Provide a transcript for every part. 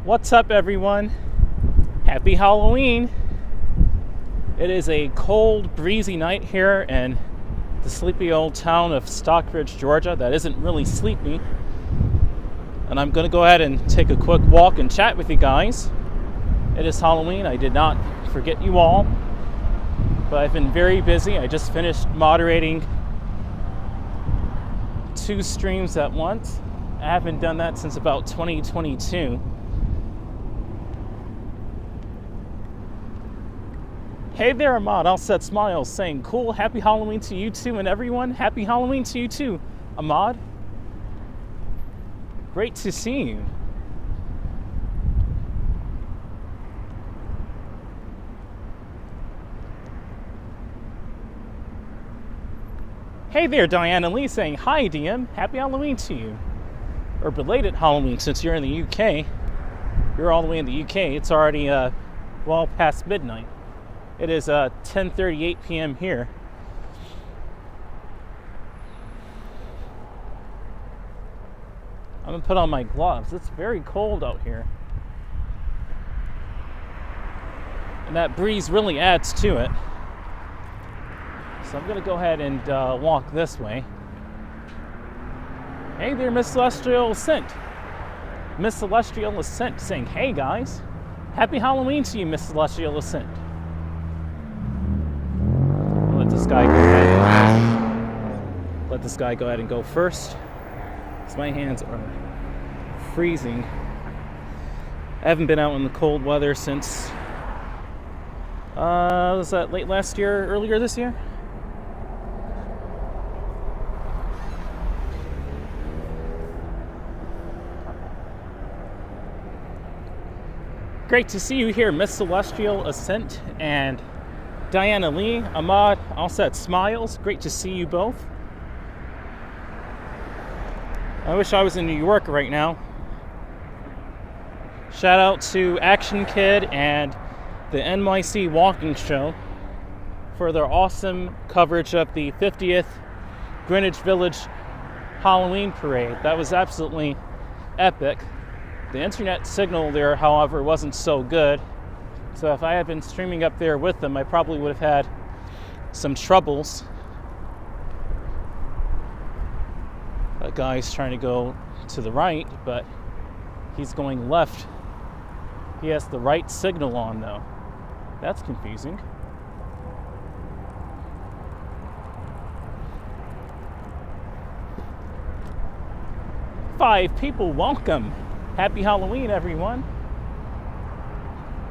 What's up, everyone? Happy Halloween! It is a cold, breezy night here in the sleepy old town of Stockbridge, Georgia. That isn't really sleepy. And I'm going to go ahead and take a quick walk and chat with you guys. It is Halloween. I did not forget you all. But I've been very busy. I just finished moderating 2 streams at once. I haven't done that since about 2022. Hey there, Ahmad. All set smiles saying, cool, happy Halloween to you too, and everyone. Happy Halloween to you too, Ahmad. Great to see you. Hey there, Diana Lee saying, hi, DM. Happy Halloween to you. Or belated Halloween, since you're in the UK. You're all the way in the UK. It's already well past midnight. It is 10:38 p.m. here. I'm gonna put on my gloves. It's very cold out here. And that breeze really adds to it. So I'm gonna go ahead and walk this way. Hey there, Miss Celestial Ascent. Miss Celestial Ascent saying, hey guys. Happy Halloween to you, Miss Celestial Ascent. Let this guy go ahead and go first, because my hands are freezing. I haven't been out in the cold weather since was that late last year, earlier this year? Great to see you here, Miss Celestial Ascent and Diana Lee, Ahmad, all set smiles. Great to see you both. I wish I was in New York right now. Shout out to Action Kid and the NYC Walking Show for their awesome coverage of the 50th Greenwich Village Halloween Parade. That was absolutely epic. The internet signal there, however, wasn't so good. So if I had been streaming up there with them, I probably would have had some troubles. That guy's trying to go to the right, but he's going left. He has the right signal on, though. That's confusing. Five people, welcome. Happy Halloween, everyone.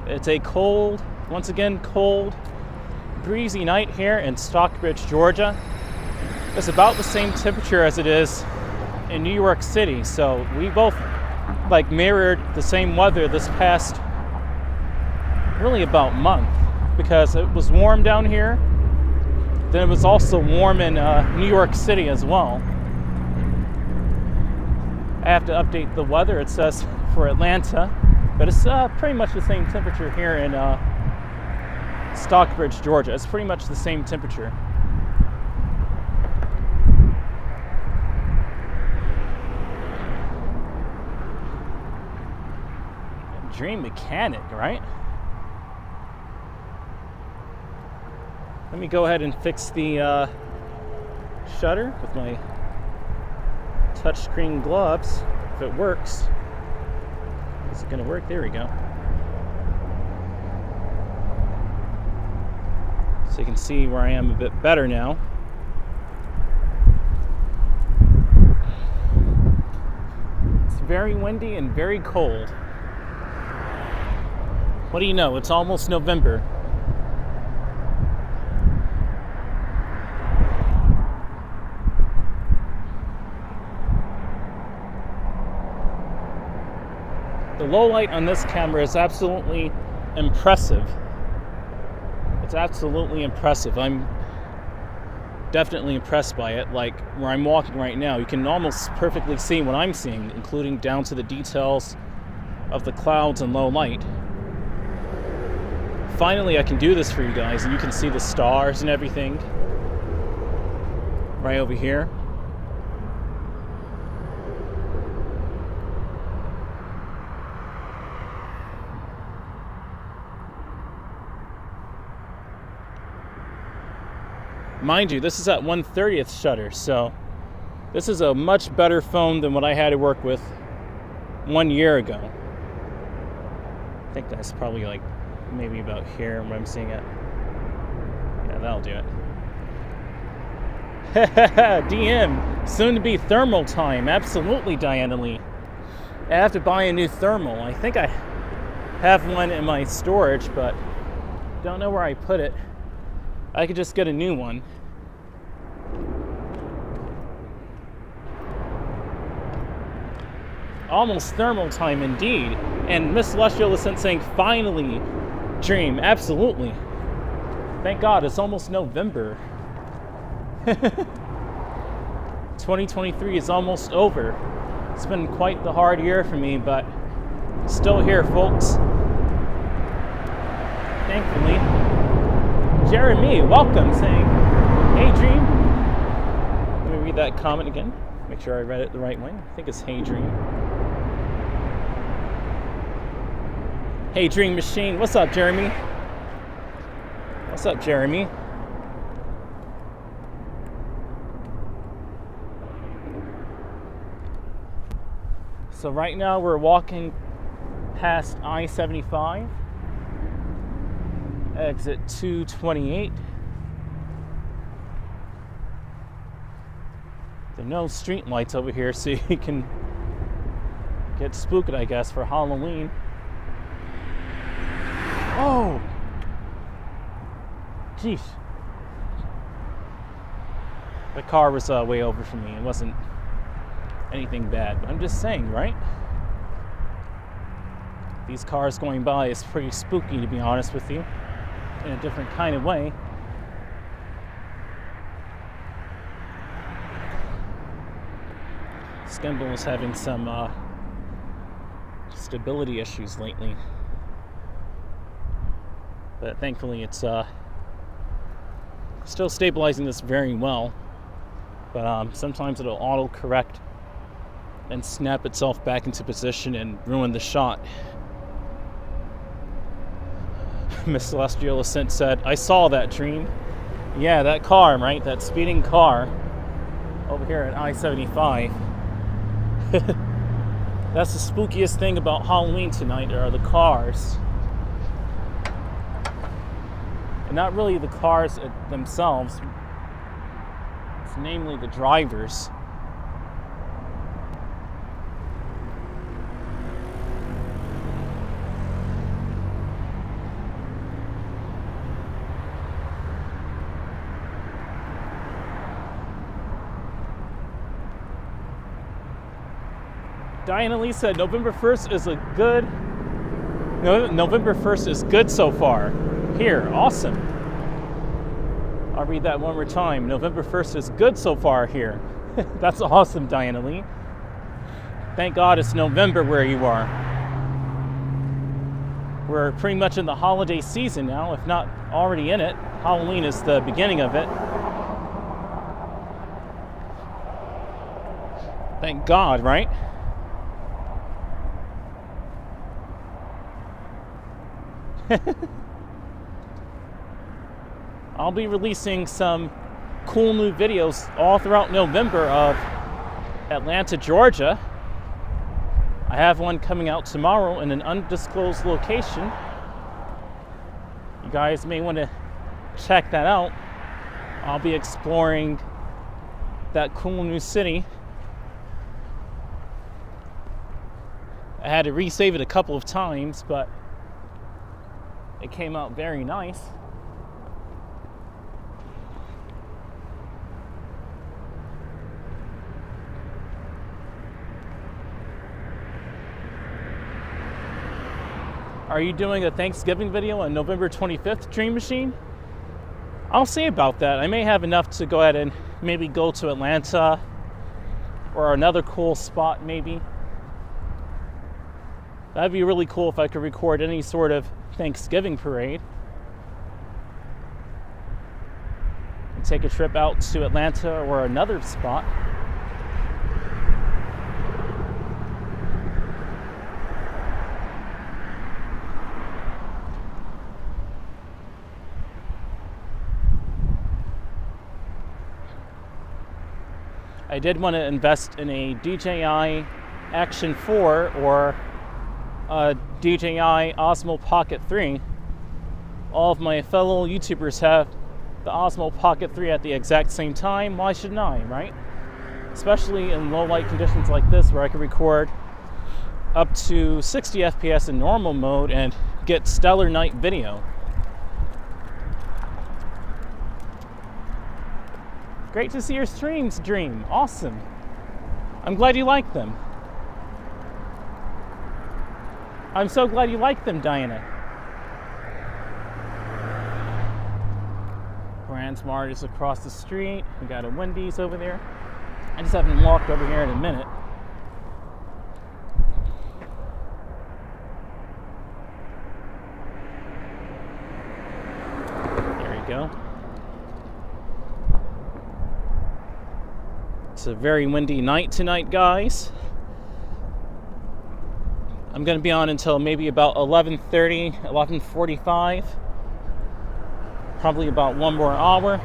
It's a cold, once again, cold, breezy night here in Stockbridge, Georgia. It's about the same temperature as it is in New York City. So we both mirrored the same weather this past really about month, because it was warm down here. Then it was also warm in New York City as well. I have to update the weather, it says, for Atlanta, but it's pretty much the same temperature here in Stockbridge, Georgia. It's pretty much the same temperature. Dream Mechanic, right? Let me go ahead and fix the shutter with my touchscreen gloves, if it works. Is it gonna work? There we go. So you can see where I am a bit better now. It's very windy and very cold. What do you know? It's almost November. The low light on this camera is absolutely impressive. It's absolutely impressive. I'm definitely impressed by it. Like where I'm walking right now, you can almost perfectly see what I'm seeing, including down to the details of the clouds and low light. Finally, I can do this for you guys, and you can see the stars and everything right over here. Mind you, this is at 1/30th shutter, so this is a much better phone than what I had to work with 1 year ago. I think that's probably like maybe about here where I'm seeing it. Yeah, that'll do it. DM, soon to be thermal time. Absolutely, Diana Lee. I have to buy a new thermal. I think I have one in my storage, but don't know where I put it. I could just get a new one. Almost thermal time indeed. And Miss Celestial is saying, finally, Dream. Absolutely. Thank God, it's almost November. 2023 is almost over. It's been quite the hard year for me, but still here, folks. Thankfully. Jeremy, welcome, saying, hey, Dream. Let me read that comment again. Make sure I read it the right way. I think it's hey, Dream. Hey, DreamMachine. What's up, Jeremy? What's up, Jeremy? So right now we're walking past I-75, exit 228. There are no street lights over here, so you can get spooked, I guess, for Halloween. Oh! Jeez. The car was way over for me. It wasn't anything bad, but I'm just saying, right? These cars going by is pretty spooky, to be honest with you, in a different kind of way. This gimbal is having some stability issues lately, but thankfully it's still stabilizing this very well. But sometimes it'll auto-correct and snap itself back into position and ruin the shot. Miss Celestial Ascent said, I saw that, Dream. Yeah, that car, right? That speeding car over here at I-75. That's the spookiest thing about Halloween tonight, are the cars. And not really the cars themselves. It's namely the drivers. Diana Lee said November 1st is November 1st is good so far. Here, awesome. I'll read that one more time. November 1st is good so far here. That's awesome, Diana Lee. Thank God it's November where you are. We're pretty much in the holiday season now, if not already in it. Halloween is the beginning of it. Thank God, right? I'll be releasing some cool new videos all throughout November of Atlanta, Georgia. I have one coming out tomorrow in an undisclosed location. You guys may want to check that out. I'll be exploring that cool new city. I had to resave it a couple of times, but it came out very nice. Are you doing a Thanksgiving video on November 25th, DreamMachine? I'll see about that. I may have enough to go ahead and maybe go to Atlanta or another cool spot maybe. That'd be really cool if I could record any sort of Thanksgiving parade. And take a trip out to Atlanta or another spot. I did want to invest in a DJI Action 4 or a DJI Osmo Pocket 3. All of my fellow YouTubers have the Osmo Pocket 3 at the exact same time. Why shouldn't I, right? Especially in low light conditions like this, where I can record up to 60 FPS in normal mode and get stellar night video. Great to see your streams, Dream. Awesome. I'm glad you like them. I'm so glad you like them, Diana. Grand Smart is across the street. We got a Wendy's over there. I just haven't walked over here in a minute. There we go. It's a very windy night tonight, guys. I'm going to be on until maybe about 11:30, 11:45. Probably about one more hour.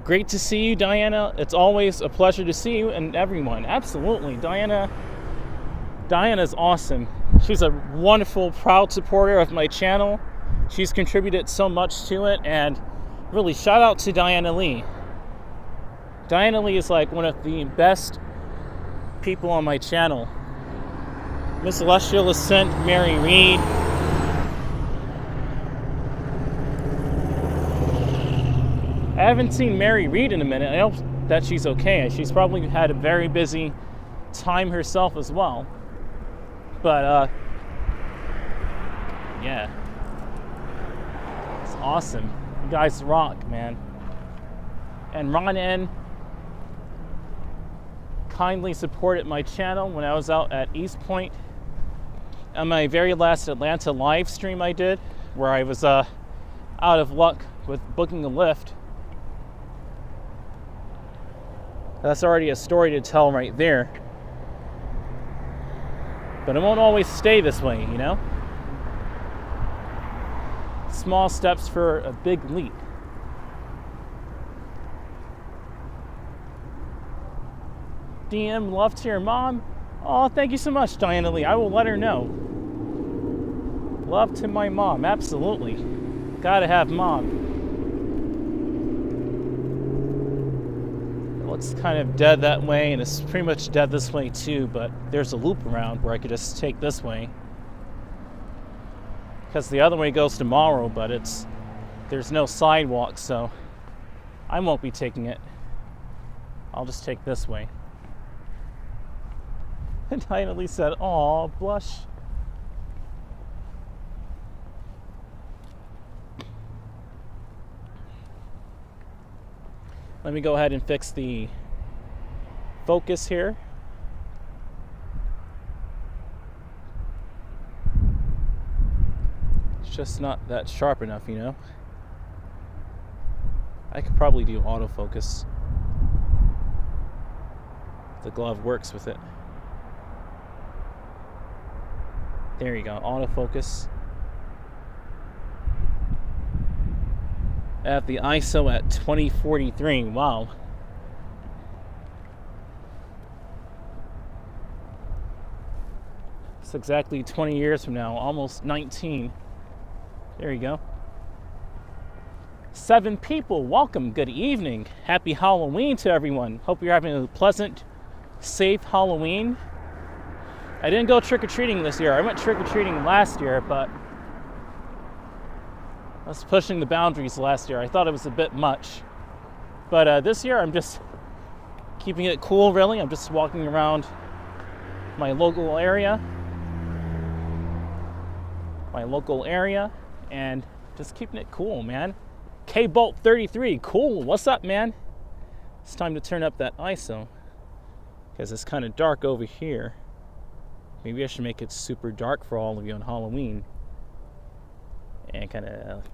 Great to see you, Diana. It's always a pleasure to see you and everyone. Absolutely. Diana's awesome. She's a wonderful, proud supporter of my channel. She's contributed so much to it, and really shout out to Diana Lee. Diana Lee is like one of the best people on my channel. Miss Celestial Ascent, Mary Reed. I haven't seen Mary Reed in a minute. I hope that she's okay. She's probably had a very busy time herself as well. But, yeah. It's awesome. You guys rock, man. And Ron N kindly supported my channel when I was out at East Point on my very last Atlanta live stream I did, where I was out of luck with booking a lift. That's already a story to tell right there. But it won't always stay this way, you know? Small steps for a big leap. DM love to your mom. Oh, thank you so much, Diana Lee. I will let her know. Love to my mom, absolutely. Gotta have mom. It looks kind of dead that way, and it's pretty much dead this way too, but there's a loop around where I could just take this way. Because the other way goes tomorrow, but there's no sidewalk, so I won't be taking it. I'll just take this way. And Diana Lee said, "Aw, blush." Let me go ahead and fix the focus here. It's just not that sharp enough, you know? I could probably do autofocus. The glove works with it. There you go, autofocus. I have the ISO at 2043, wow. It's exactly 20 years from now, almost 19. There you go. 7 people, welcome, good evening. Happy Halloween to everyone. Hope you're having a pleasant, safe Halloween. I didn't go trick-or-treating this year. I went trick-or-treating last year, but I was pushing the boundaries last year. I thought it was a bit much. But this year, I'm just keeping it cool, really. I'm just walking around my local area. And just keeping it cool, man. K-Bolt 33, cool. What's up, man? It's time to turn up that ISO, because it's kind of dark over here. Maybe I should make it super dark for all of you on Halloween. And kind of...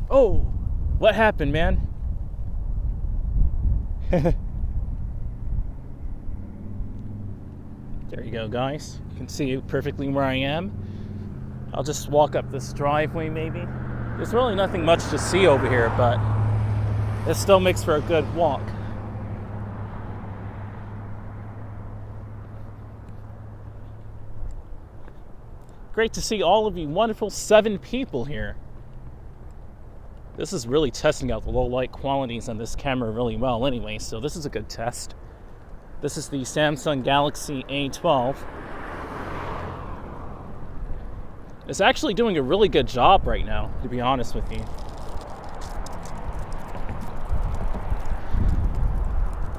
Oh! What happened, man? There you go, guys. You can see perfectly where I am. I'll just walk up this driveway maybe. There's really nothing much to see over here, but it still makes for a good walk. Great to see all of you wonderful 7 people here. This is really testing out the low light qualities on this camera really well anyway, so this is a good test. This is the Samsung Galaxy A12. It's actually doing a really good job right now, to be honest with you.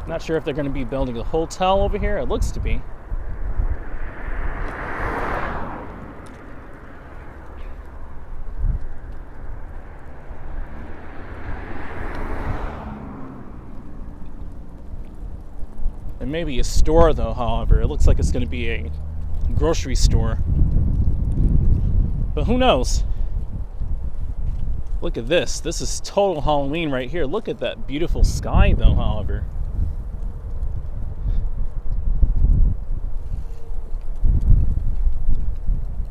Not sure if they're going to be building a hotel over here. It looks to be. There may be a store though, however. It looks like it's going to be a grocery store. But who knows? Look at this. This is total Halloween right here. Look at that beautiful sky though, however.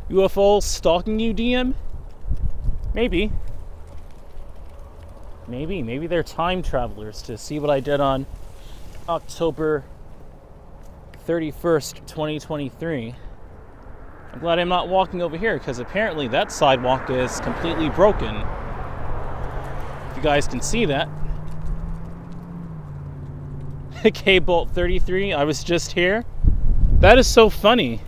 UFO stalking you, DM? Maybe. Maybe they're time travelers to see what I did on October 31st, 2023. I'm glad I'm not walking over here because apparently that sidewalk is completely broken. If you guys can see that. K-Bolt 33, I was just here. That is so funny.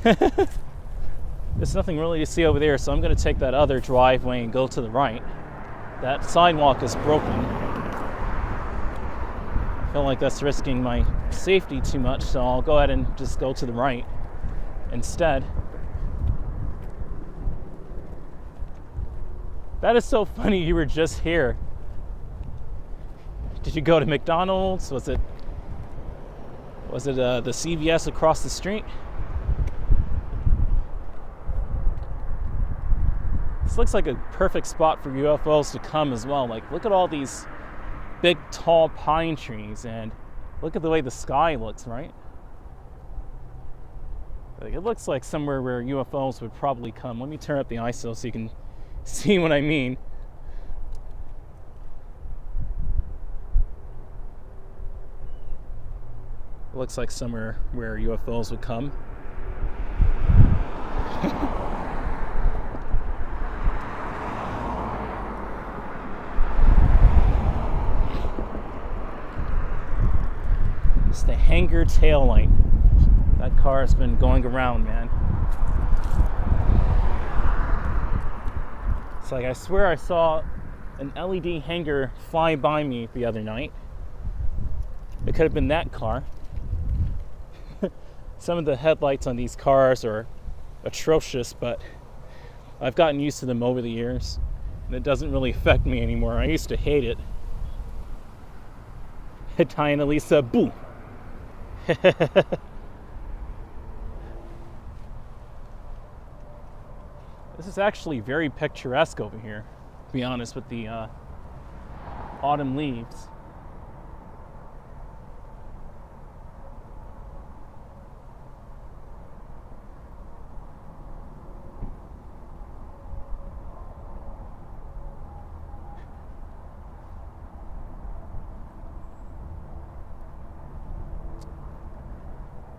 There's nothing really to see over there, so I'm going to take that other driveway and go to the right. That sidewalk is broken. I feel like that's risking my safety too much, so I'll go ahead and just go to the right instead. That is so funny, you were just here. Did you go to McDonald's? Was it the CVS across the street? This looks like a perfect spot for UFOs to come as well. Like, look at all these big, tall pine trees, and look at the way the sky looks, right? Like, it looks like somewhere where UFOs would probably come. Let me turn up the ISO so you can see what I mean. It looks like somewhere where UFOs would come. It's the hangar taillight. That car has been going around, man. It's like I swear I saw an LED hanger fly by me the other night. It could have been that car. Some of the headlights on these cars are atrocious, but I've gotten used to them over the years, and it doesn't really affect me anymore. I used to hate it. Ty and Elisa, boo! This is actually very picturesque over here, to be honest, with the autumn leaves.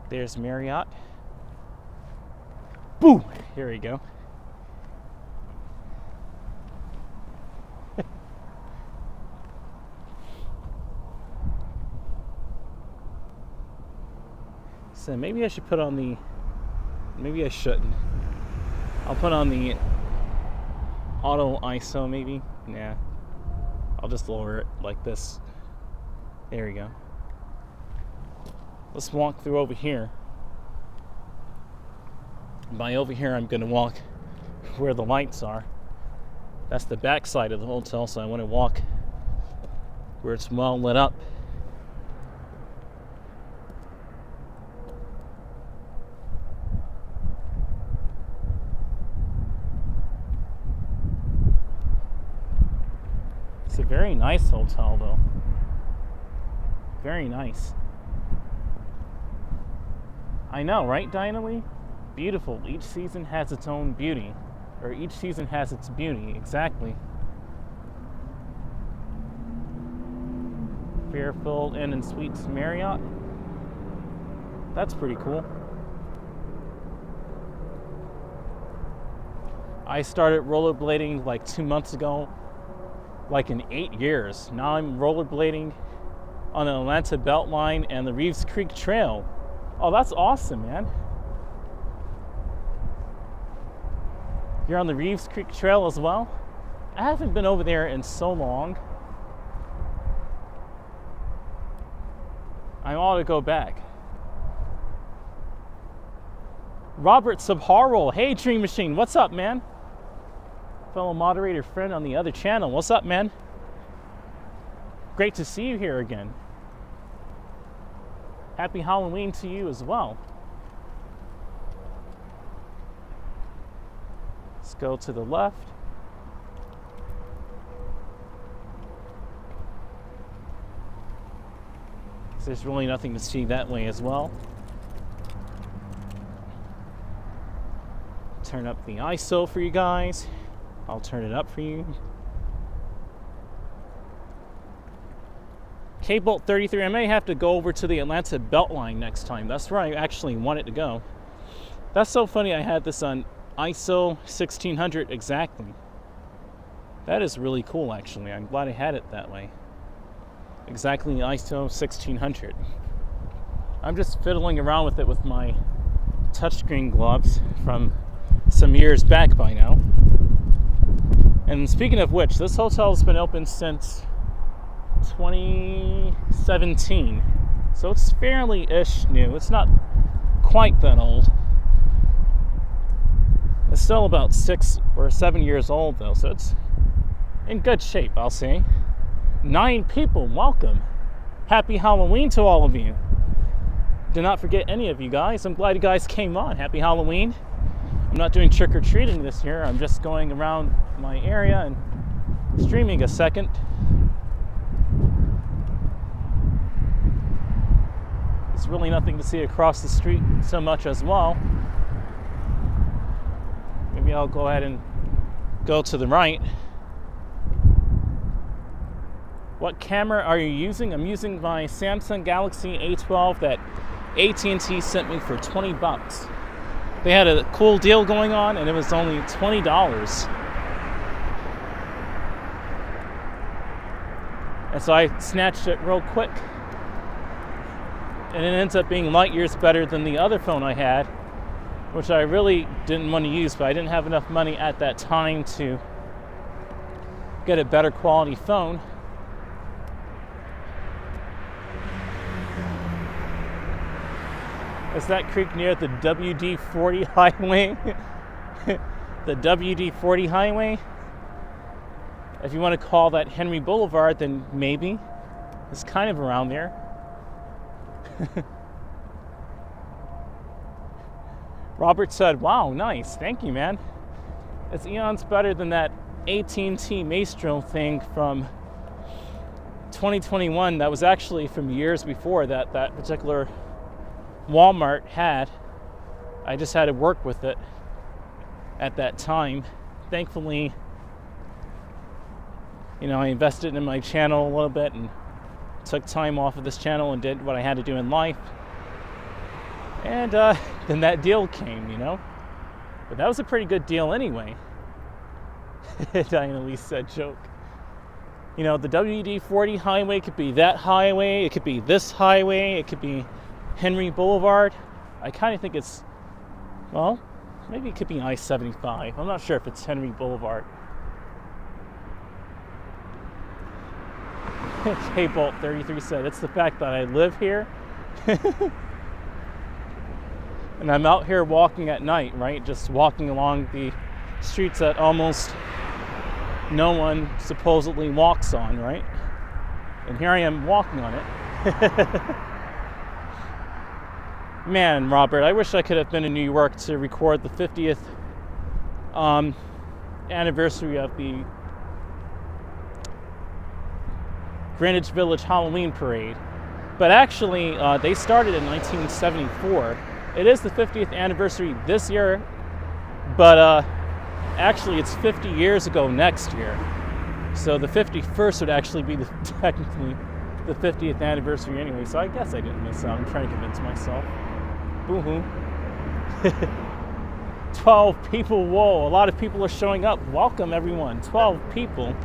There's Marriott. Boo! Here we go. So maybe I should put on the... Maybe I shouldn't. I'll put on the auto ISO maybe. Nah. I'll just lower it like this. There we go. Let's walk through over here. By over here, I'm going to walk where the lights are. That's the back side of the hotel, so I want to walk where it's well lit up. It's a very nice hotel, though. Very nice. I know, right, Dinah Lee? beautiful. Each season has its own beauty. Or each season has its beauty, exactly. Fairfield Inn and Suites Marriott. That's pretty cool. I started rollerblading like 2 months ago, like in 8 years. Now I'm rollerblading on the Atlanta Beltline and the Reeves Creek Trail. Oh, that's awesome, man. You're on the Reeves Creek Trail as well? I haven't been over there in so long. I ought to go back. Robert Subharwell, hey DreamMachine, what's up, man? Fellow moderator friend on the other channel, what's up, man? Great to see you here again. Happy Halloween to you as well. Let's go to the left. There's really nothing to see that way as well. Turn up the ISO for you guys. I'll turn it up for you. K-Bolt 33, I may have to go over to the Atlanta Beltline next time. That's where I actually wanted to go. That's so funny, I had this on ISO 1600 exactly. That is really cool, actually. I'm glad I had it that way. Exactly ISO 1600. I'm just fiddling around with it with my touchscreen gloves from some years back by now. And speaking of which, this hotel has been open since 2017. So it's fairly-ish new. It's not quite that old. It's still about 6 or 7 years old though, so it's in good shape, I'll say. 9 people, welcome. Happy Halloween to all of you. Do not forget any of you guys. I'm glad you guys came on. Happy Halloween. I'm not doing trick-or-treating this year. I'm just going around my area and streaming a second. There's really nothing to see across the street so much as well. Maybe I'll go ahead and go to the right. What camera are you using? I'm using my Samsung Galaxy A12 that AT&T sent me for 20 bucks. They had a cool deal going on and it was only $20. And so I snatched it real quick. And it ends up being light years better than the other phone I had, which I really didn't want to use, but I didn't have enough money at that time to get a better quality phone. Is that creek near the WD-40 highway? The WD-40 highway? If you want to call that Henry Boulevard, then maybe. It's kind of around there. Robert said, wow, nice. Thank you, man. It's eons better than that AT&T Maestro thing from 2021. That was actually from years before that particular Walmart had. I just had to work with it at that time. Thankfully, I invested in my channel a little bit and took time off of this channel and did what I had to do in life. And then that deal came, But that was a pretty good deal anyway. Diana Lee said, joke. The WD-40 highway could be that highway. It could be this highway. It could be Henry Boulevard. I kind of think it's, well, maybe it could be I-75. I'm not sure if it's Henry Boulevard. K-Bolt 33 said, it's the fact that I live here. And I'm out here walking at night, right? Just walking along the streets that almost no one supposedly walks on, right? And here I am walking on it. Man, Robert, I wish I could have been in New York to record the 50th anniversary of the Greenwich Village Halloween Parade. But actually, they started in 1974 It is the 50th anniversary this year, but actually it's 50 years ago next year. So the 51st would actually be technically the 50th anniversary anyway. So I guess I didn't miss out. I'm trying to convince myself. Boo-hoo. 12 people. Whoa, a lot of people are showing up. Welcome, everyone. 12 people.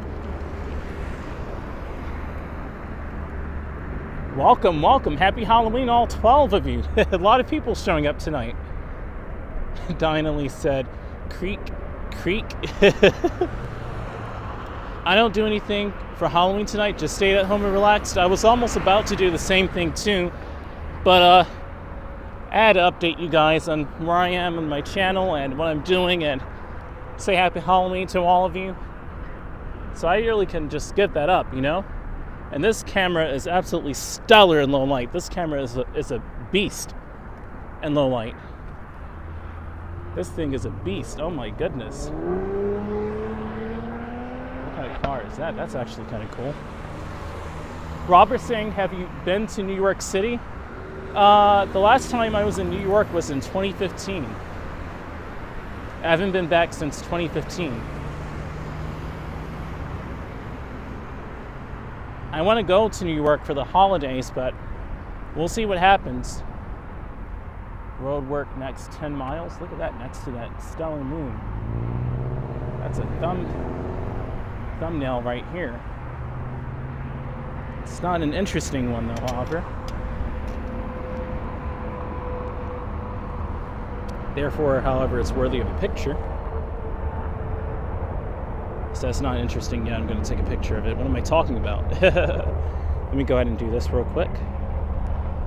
Welcome, welcome. Happy Halloween, all 12 of you. A lot of people showing up tonight. Dinah Lee said, creak, creak. I don't do anything for Halloween tonight. Just stayed at home and relaxed. I was almost about to do the same thing too. But I had to update you guys on where I am on my channel and what I'm doing and say happy Halloween to all of you. So I really can just give that up, you know? And this camera is absolutely stellar in low light. This camera is a beast in low light. This thing is a beast. Oh my goodness. What kind of car is that? That's actually kind of cool. Robert saying, have you been to New York City? The last time I was in New York was in 2015. I haven't been back since 2015. I want to go to New York for the holidays, but we'll see what happens. Road work next 10 miles. Look at that next to that stellar moon. That's a thumbnail right here. It's not an interesting one though, however. Therefore, however, it's worthy of a picture. So that's not interesting yet. I'm going to take a picture of it. What am I talking about? Let me go ahead and do this real quick.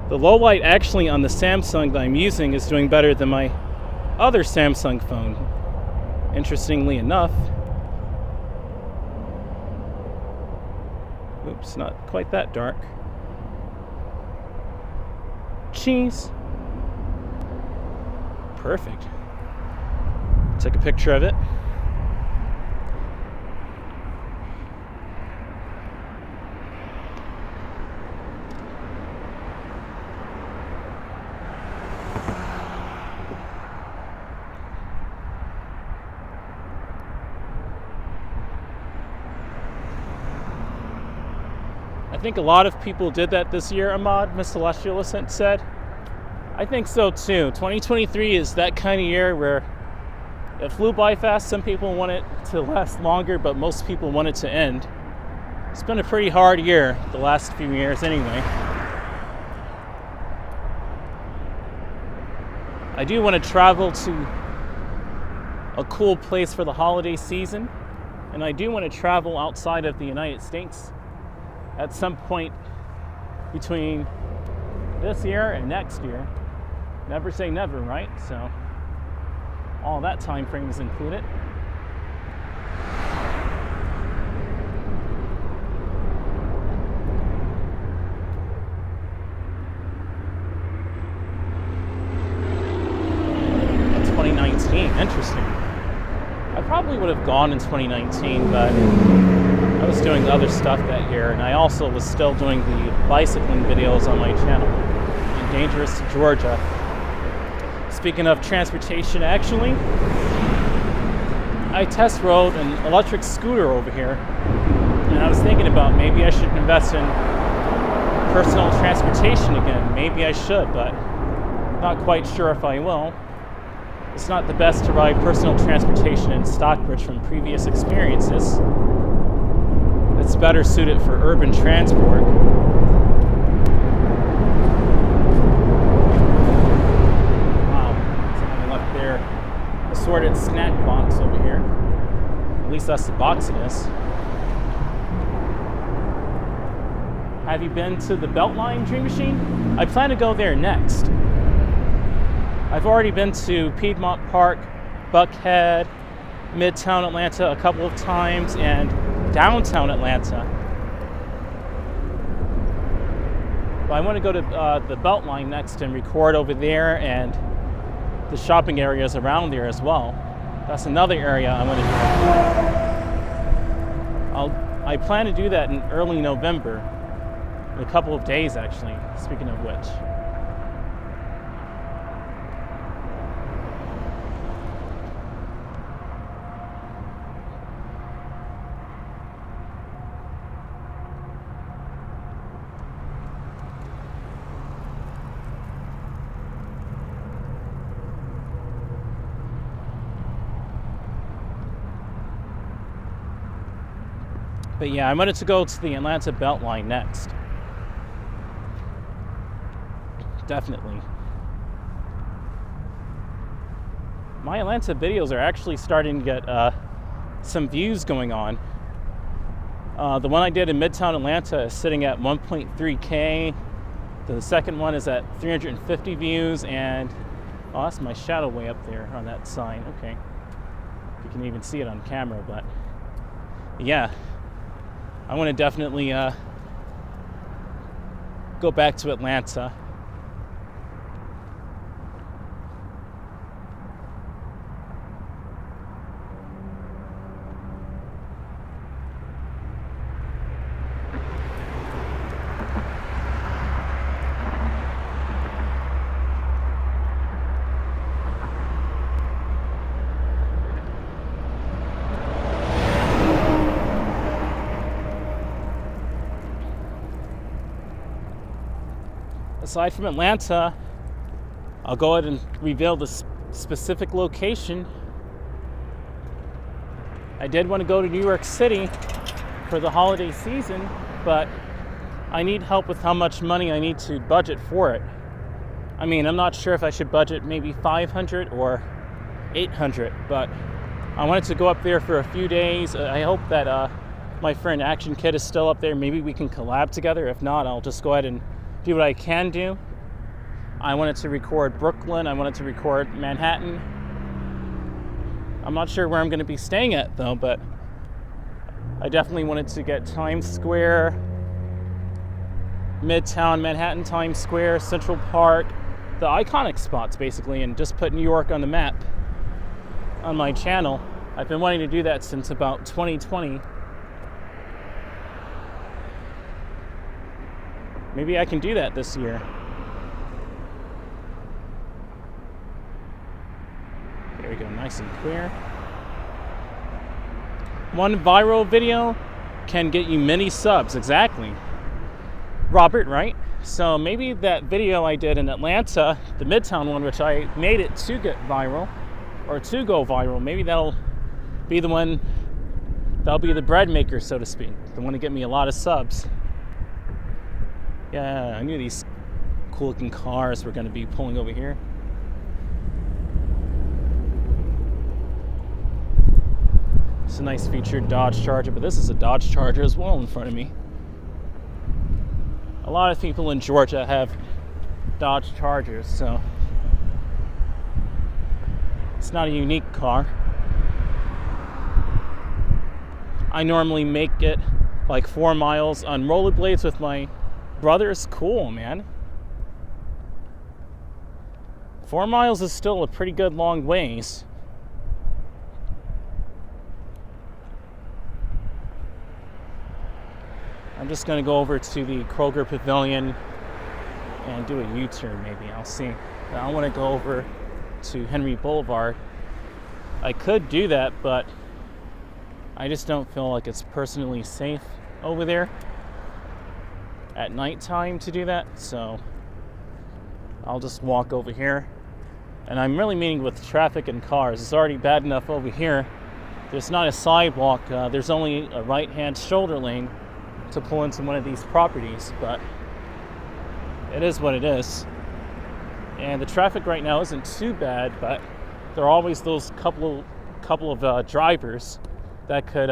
The low light actually on the Samsung that I'm using is doing better than my other Samsung phone. Interestingly enough. Oops, not quite that dark. Cheese. Perfect. Take a picture of it. I think a lot of people did that this year, Ahmad, Miss Celestialist said. I think so too. 2023 is that kind of year where it flew by fast. Some people want it to last longer, but most people want it to end. It's been a pretty hard year the last few years anyway. I do want to travel to a cool place for the holiday season, and I do want to travel outside of the United States at some point between this year and next year. Never say never, right? So all that time frame is included. In 2019, interesting. I probably would have gone in 2019, but I was doing other stuff that year, and I also was still doing the bicycling videos on my channel in Dangerous to Georgia. Speaking of transportation, actually, I test rode an electric scooter over here, and I was thinking about maybe I should invest in personal transportation again. Maybe I should, but not quite sure if I will. It's not the best to ride personal transportation in Stockbridge from previous experiences. It's better suited for urban transport. Wow, someone left their assorted snack box over here. At least that's the box it is. Have you been to the Beltline DreamMachine? I plan to go there next. I've already been to Piedmont Park, Buckhead, Midtown Atlanta a couple of times, and downtown Atlanta. But I want to go to the Beltline next and record over there and the shopping areas around there as well. That's another area I want to do. I plan to do that in early November, in a couple of days actually, speaking of which. But yeah, I wanted to go to the Atlanta Beltline next. Definitely. My Atlanta videos are actually starting to get some views going on. The one I did in Midtown Atlanta is sitting at 1.3K. The second one is at 350 views, and oh, that's my shadow way up there on that sign. Okay. You can even see it on camera, but yeah. I want to definitely go back to Atlanta. Aside from Atlanta, I'll go ahead and reveal the specific location. I did want to go to New York City for the holiday season, but I need help with how much money I need to budget for it. I mean, I'm not sure if I should budget maybe $500 or $800, but I wanted to go up there for a few days. I hope that my friend Action Kid is still up there. Maybe we can collab together. If not, I'll just go ahead and do what I can do. I wanted to record Brooklyn. I wanted to record Manhattan. I'm not sure where I'm going to be staying at though, but I definitely wanted to get Times Square, Midtown Manhattan, Times Square, Central Park, the iconic spots basically, and just put New York on the map on my channel. I've been wanting to do that since about 2020. Maybe I can do that this year. There we go, nice and clear. One viral video can get you many subs, exactly. Robert, right? So maybe that video I did in Atlanta, the Midtown one, which I made it to get viral, or to go viral, maybe that'll be the one, that'll be the bread maker, so to speak. The one to get me a lot of subs. Yeah, I knew these cool looking cars were going to be pulling over here. It's a nice featured Dodge Charger, but this is a Dodge Charger as well in front of me. A lot of people in Georgia have Dodge Chargers, so it's not a unique car. I normally make it like 4 miles on rollerblades with my brother's. Cool, man. 4 miles is still a pretty good long ways. I'm just going to go over to the Kroger Pavilion and do a U-turn maybe. I'll see. I want to go over to Henry Boulevard. I could do that, but I just don't feel like it's personally safe over there at nighttime to do that, so I'll just walk over here. And I'm really meaning with traffic and cars. It's already bad enough over here. There's not a sidewalk. There's only a right-hand shoulder lane to pull into one of these properties, but it is what it is. And the traffic right now isn't too bad, but there are always those couple of drivers that could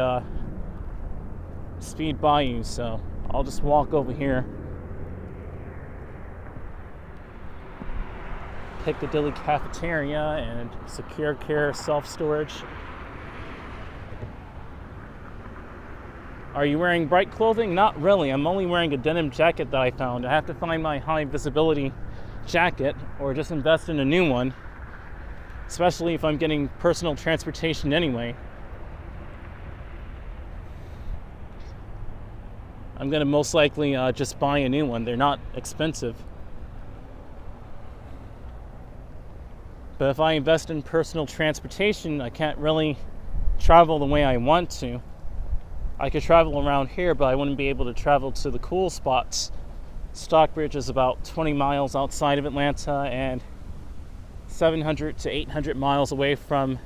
speed by you, so I'll just walk over here. Piccadilly Cafeteria and Secure Care Self-Storage. Are you wearing bright clothing? Not really. I'm only wearing a denim jacket that I found. I have to find my high visibility jacket or just invest in a new one, especially if I'm getting personal transportation anyway. I'm going to most likely just buy a new one. They're not expensive. But if I invest in personal transportation, I can't really travel the way I want to. I could travel around here, but I wouldn't be able to travel to the cool spots. Stockbridge is about 20 miles outside of Atlanta and 700 to 800 miles away from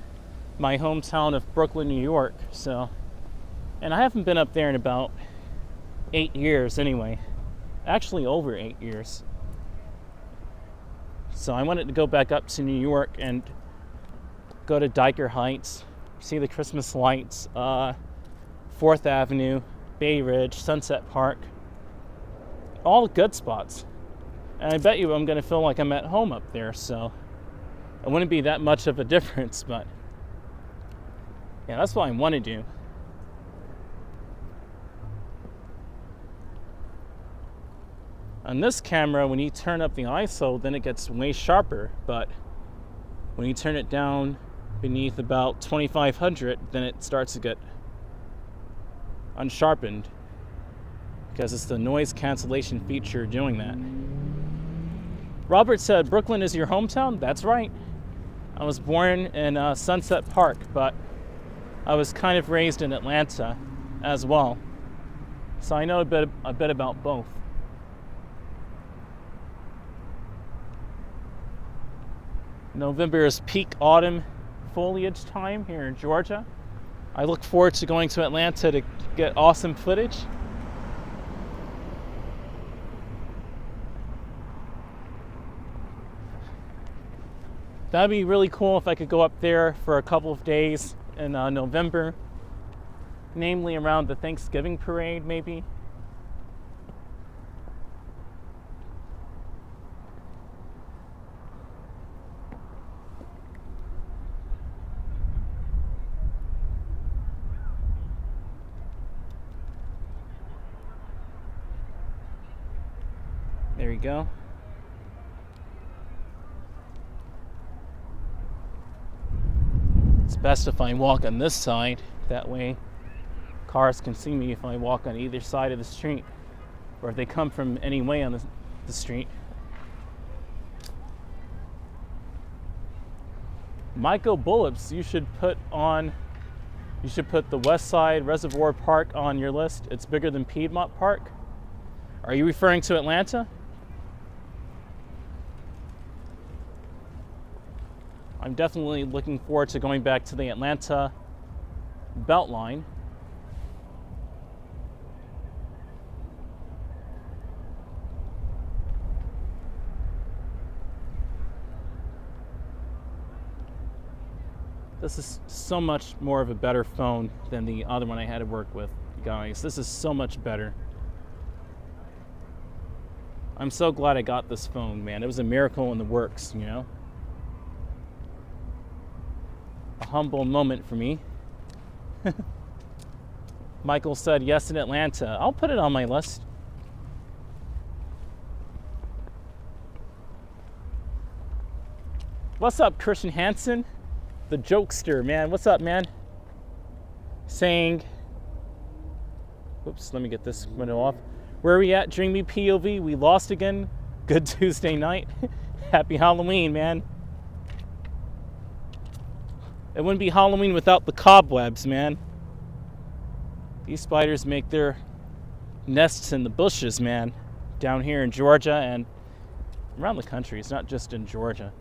my hometown of Brooklyn, New York. So And I haven't been up there in about 8 years anyway. Actually, over 8 years. So I wanted to go back up to New York and go to Diker Heights, see the Christmas lights, 4th Avenue, Bay Ridge, Sunset Park. All good spots. And I bet you I'm going to feel like I'm at home up there, so it wouldn't be that much of a difference, but yeah, that's what I want to do. On this camera, when you turn up the ISO, then it gets way sharper, but when you turn it down beneath about 2500, then it starts to get unsharpened because it's the noise cancellation feature doing that. Robert said, Brooklyn is your hometown? That's right. I was born in Sunset Park, but I was kind of raised in Atlanta as well. So I know a bit about both. November is peak autumn foliage time here in Georgia. I look forward to going to Atlanta to get awesome footage. That'd be really cool if I could go up there for a couple of days in November, namely around the Thanksgiving parade, maybe. There you go. It's best if I walk on this side. That way cars can see me if I walk on either side of the street, or if they come from any way on the street. Michael Bullips, you should put the West Side Reservoir Park on your list. It's bigger than Piedmont Park. Are you referring to Atlanta? I'm definitely looking forward to going back to the Atlanta Beltline. This is so much more of a better phone than the other one I had to work with, guys. This is so much better. I'm so glad I got this phone, man. It was a miracle in the works, you know? A humble moment for me. Michael said yes in Atlanta. I'll put it on my list. What's up, Christian Hansen? The jokester, man. What's up, man? Saying, oops, let me get this window off. Where are we at? Dreamy POV. We lost again. Good Tuesday night. Happy Halloween, man. It wouldn't be Halloween without the cobwebs, man. These spiders make their nests in the bushes, man. Down here in Georgia and around the country. It's not just in Georgia.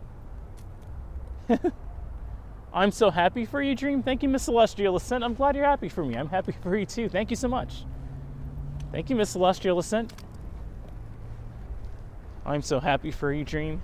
I'm so happy for you, Dream. Thank you, Miss Celestial Ascent. I'm glad you're happy for me. I'm happy for you, too. Thank you so much. Thank you, Miss Celestial Ascent. I'm so happy for you, Dream.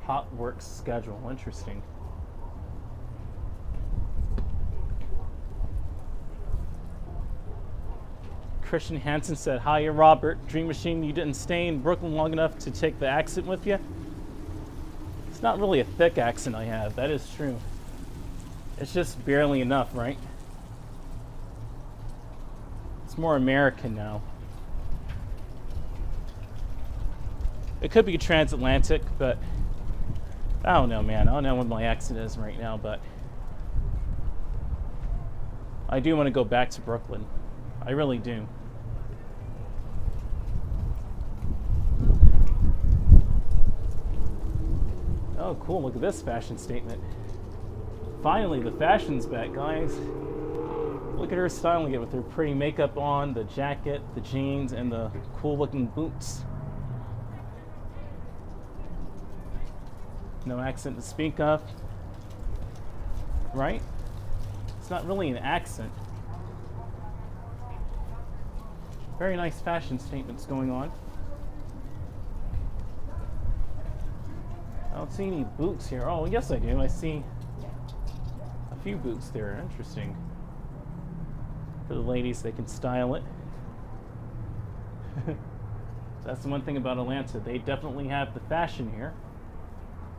Hot work schedule. Interesting. Christian Hansen said, hiya, Robert. DreamMachine, you didn't stay in Brooklyn long enough to take the accent with you? It's not really a thick accent I have. That is true. It's just barely enough, right? It's more American now. It could be transatlantic, but I don't know, man. I don't know what my accent is right now, but I do want to go back to Brooklyn. I really do. Oh, cool. Look at this fashion statement. Finally, the fashion's back, guys. Look at her styling it with her pretty makeup on, the jacket, the jeans, and the cool-looking boots. No accent to speak of. Right? It's not really an accent. Very nice fashion statements going on. I don't see any boots here. Oh, yes I do. I see a few boots there. Interesting. For the ladies, they can style it. That's the one thing about Atlanta. They definitely have the fashion here.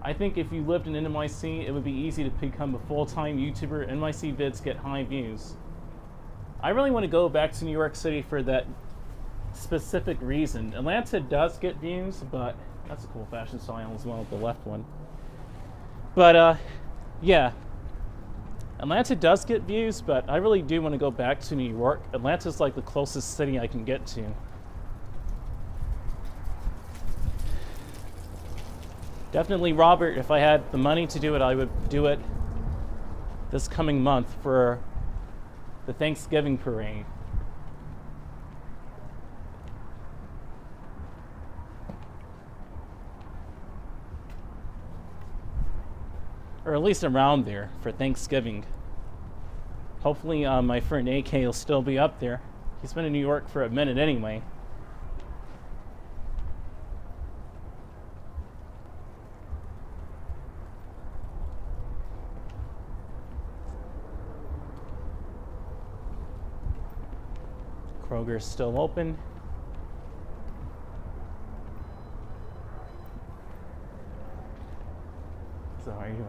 I think if you lived in NYC, it would be easy to become a full-time YouTuber. NYC vids get high views. I really want to go back to New York City for that specific reason. Atlanta does get views, but that's a cool fashion style as well, the left one. But yeah, Atlanta does get views, but I really do want to go back to New York. Atlanta's like the closest city I can get to. Definitely, Robert, if I had the money to do it, I would do it this coming month for the Thanksgiving parade. Or at least around there for Thanksgiving. Hopefully my friend AK will still be up there. He's been in New York for a minute anyway. Kroger's still open. So how are you doing?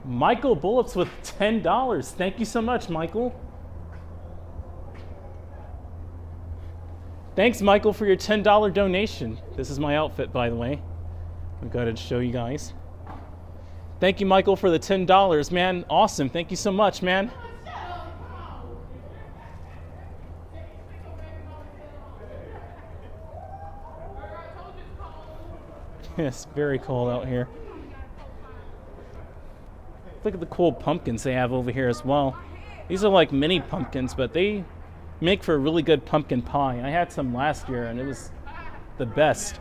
Michael Bullets with $10. Thank you so much, Michael. Thanks, Michael, for your $10 donation. This is my outfit, by the way. I've got to show you guys. Thank you, Michael, for the $10, man. Awesome. Thank you so much, man. It's very cold out here. Look at the cool pumpkins they have over here as well. These are like mini pumpkins, but they make for a really good pumpkin pie. I had some last year and it was the best.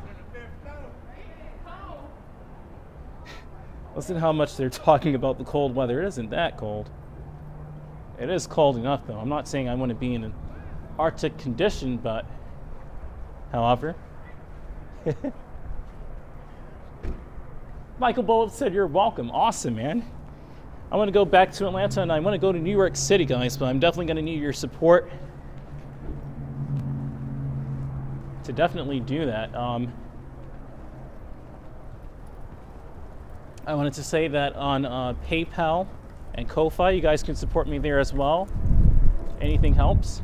Listen how much they're talking about the cold weather. It isn't that cold. It is cold enough though. I'm not saying I want to be in an Arctic condition, but however. Michael Bullock said you're welcome. Awesome, man. I want to go back to Atlanta and I want to go to New York City, guys, but I'm definitely going to need your support to definitely do that. I wanted to say that on PayPal and Ko-Fi, you guys can support me there as well. Anything helps.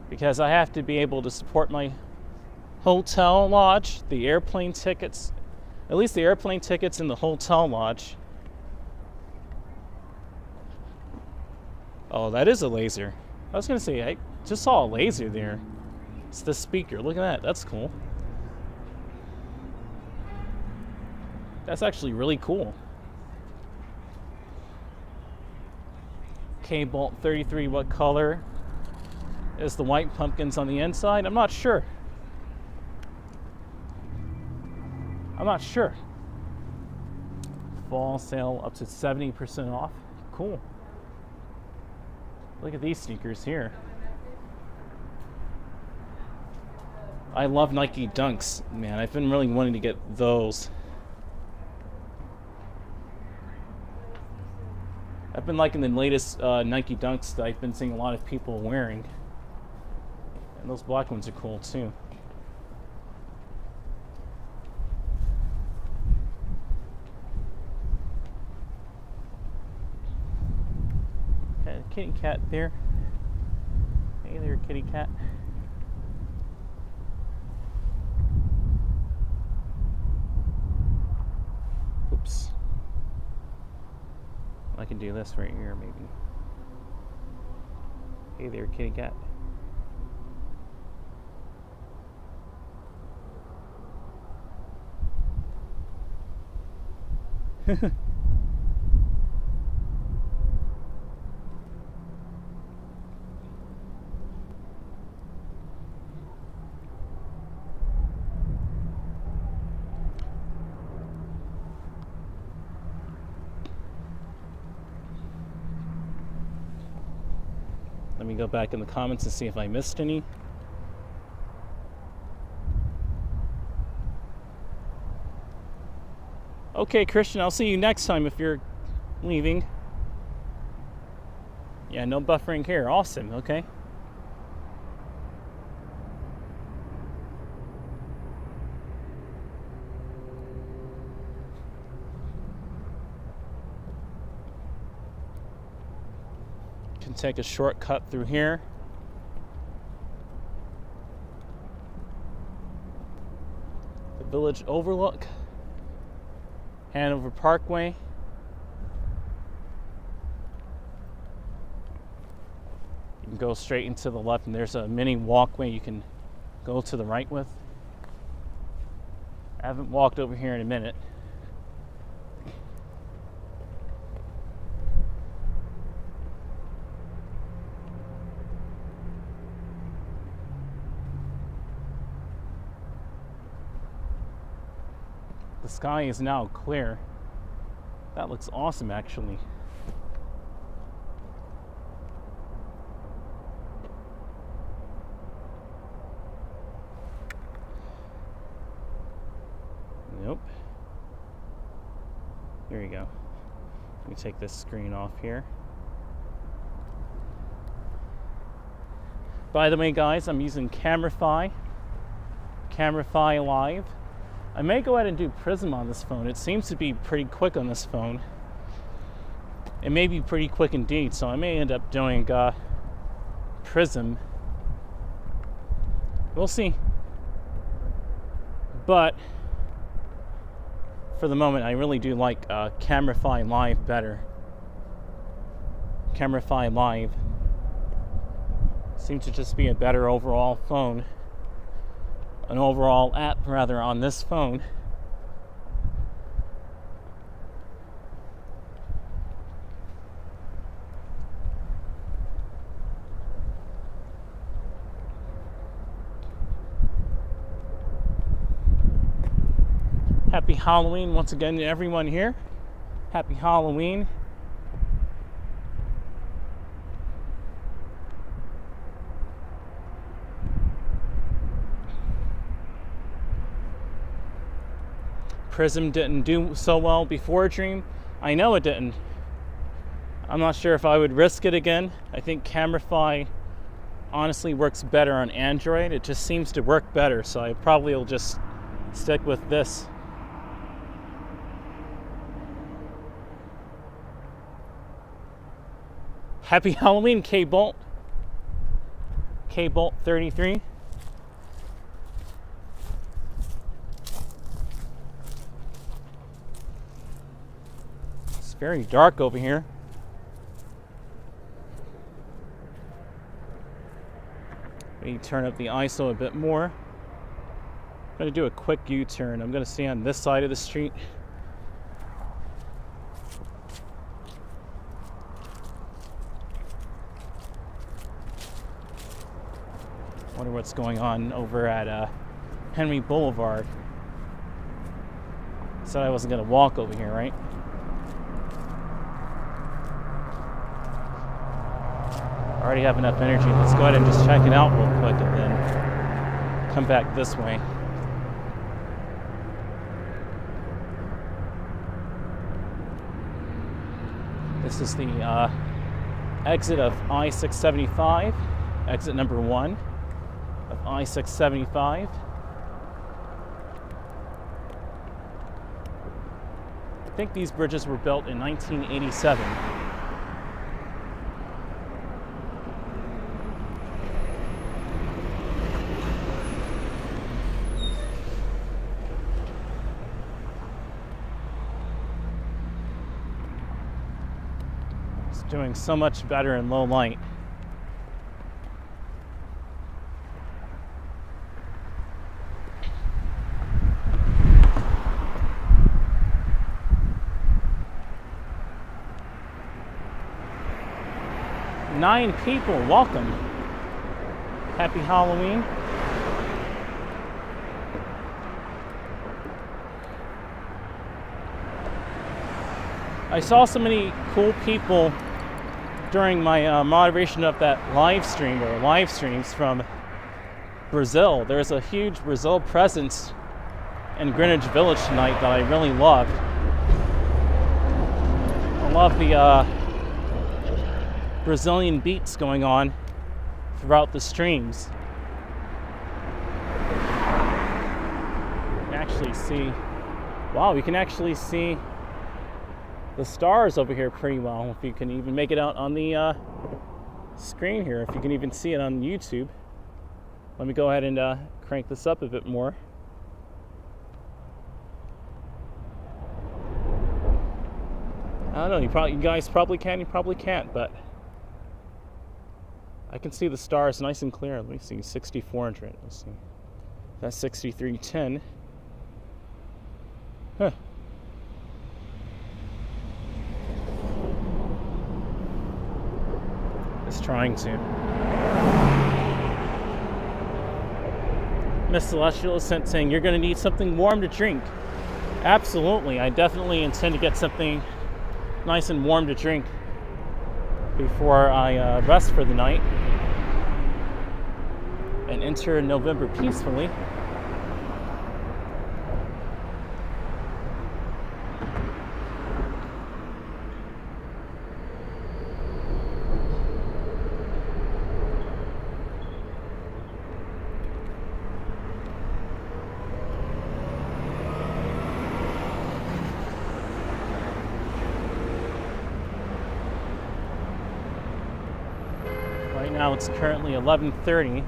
Because I have to be able to support my hotel lodge, the airplane tickets, at least the airplane tickets and the hotel lodge. Oh, that is a laser. I was going to say, I just saw a laser there. It's the speaker. Look at that. That's cool. That's actually really cool. K-Bolt 33, what color is the white pumpkins on the inside? I'm not sure. I'm not sure. Fall sale up to 70% off. Cool. Look at these sneakers here. I love Nike Dunks, man. I've been really wanting to get those. I've been liking the latest Nike Dunks that I've been seeing a lot of people wearing. And those black ones are cool too. Got a kitty cat there. Hey there, kitty cat. Oops. I can do this right here, maybe. Hey there, kitty cat. Let me go back in the comments and see if I missed any. Okay, Christian, I'll see you next time if you're leaving. Yeah, no buffering here. Awesome, okay. Can take a shortcut through here. The Village Overlook. Hanover Parkway. You can go straight into the left, and there's a mini walkway you can go to the right with. I haven't walked over here in a minute. The sky is now clear. That looks awesome, actually. Nope. There you go. Let me take this screen off here. By the way, guys, I'm using Camera-Fi Live. I may go ahead and do Prism on this phone. It seems to be pretty quick on this phone. It may be pretty quick indeed, so I may end up doing Prism. We'll see. But for the moment, I really do like Camera-Fi Live better. Camera-Fi Live seems to just be a better overall phone. An overall app, rather, on this phone. Happy Halloween once again to everyone here. Happy Halloween. Prism didn't do so well before Dream. I know it didn't. I'm not sure if I would risk it again. I think Camera-Fi honestly works better on Android. It just seems to work better, so I probably will just stick with this. Happy Halloween, K-Bolt. K-Bolt 33. Very dark over here. Maybe turn up the ISO a bit more. I'm going to do a quick U-turn. I'm going to stay on this side of the street. Wonder what's going on over at Henry Boulevard. Said I wasn't going to walk over here, right? I already have enough energy. Let's go ahead and just check it out real quick and then come back this way. This is the exit of I-675, exit number 1 of I-675. I think these bridges were built in 1987. Doing so much better in low light. 9 people. Welcome. Happy Halloween. I saw so many cool people during my moderation of that live stream or live streams from Brazil. There's a huge Brazil presence in Greenwich Village tonight that I really loved. I love the Brazilian beats going on throughout the streams. You can actually see, wow, you can actually see the stars over here pretty well. If you can even make it out on the screen here, if you can even see it on YouTube. Let me go ahead and crank this up a bit more. I don't know, you guys probably can, you probably can't, but I can see the stars nice and clear. Let me see, 6400. Let's see. That's 6310. Huh. It's trying to. Miss Celestial is saying you're going to need something warm to drink. Absolutely. I definitely intend to get something nice and warm to drink before I rest for the night and enter November peacefully. Now it's currently 11:30,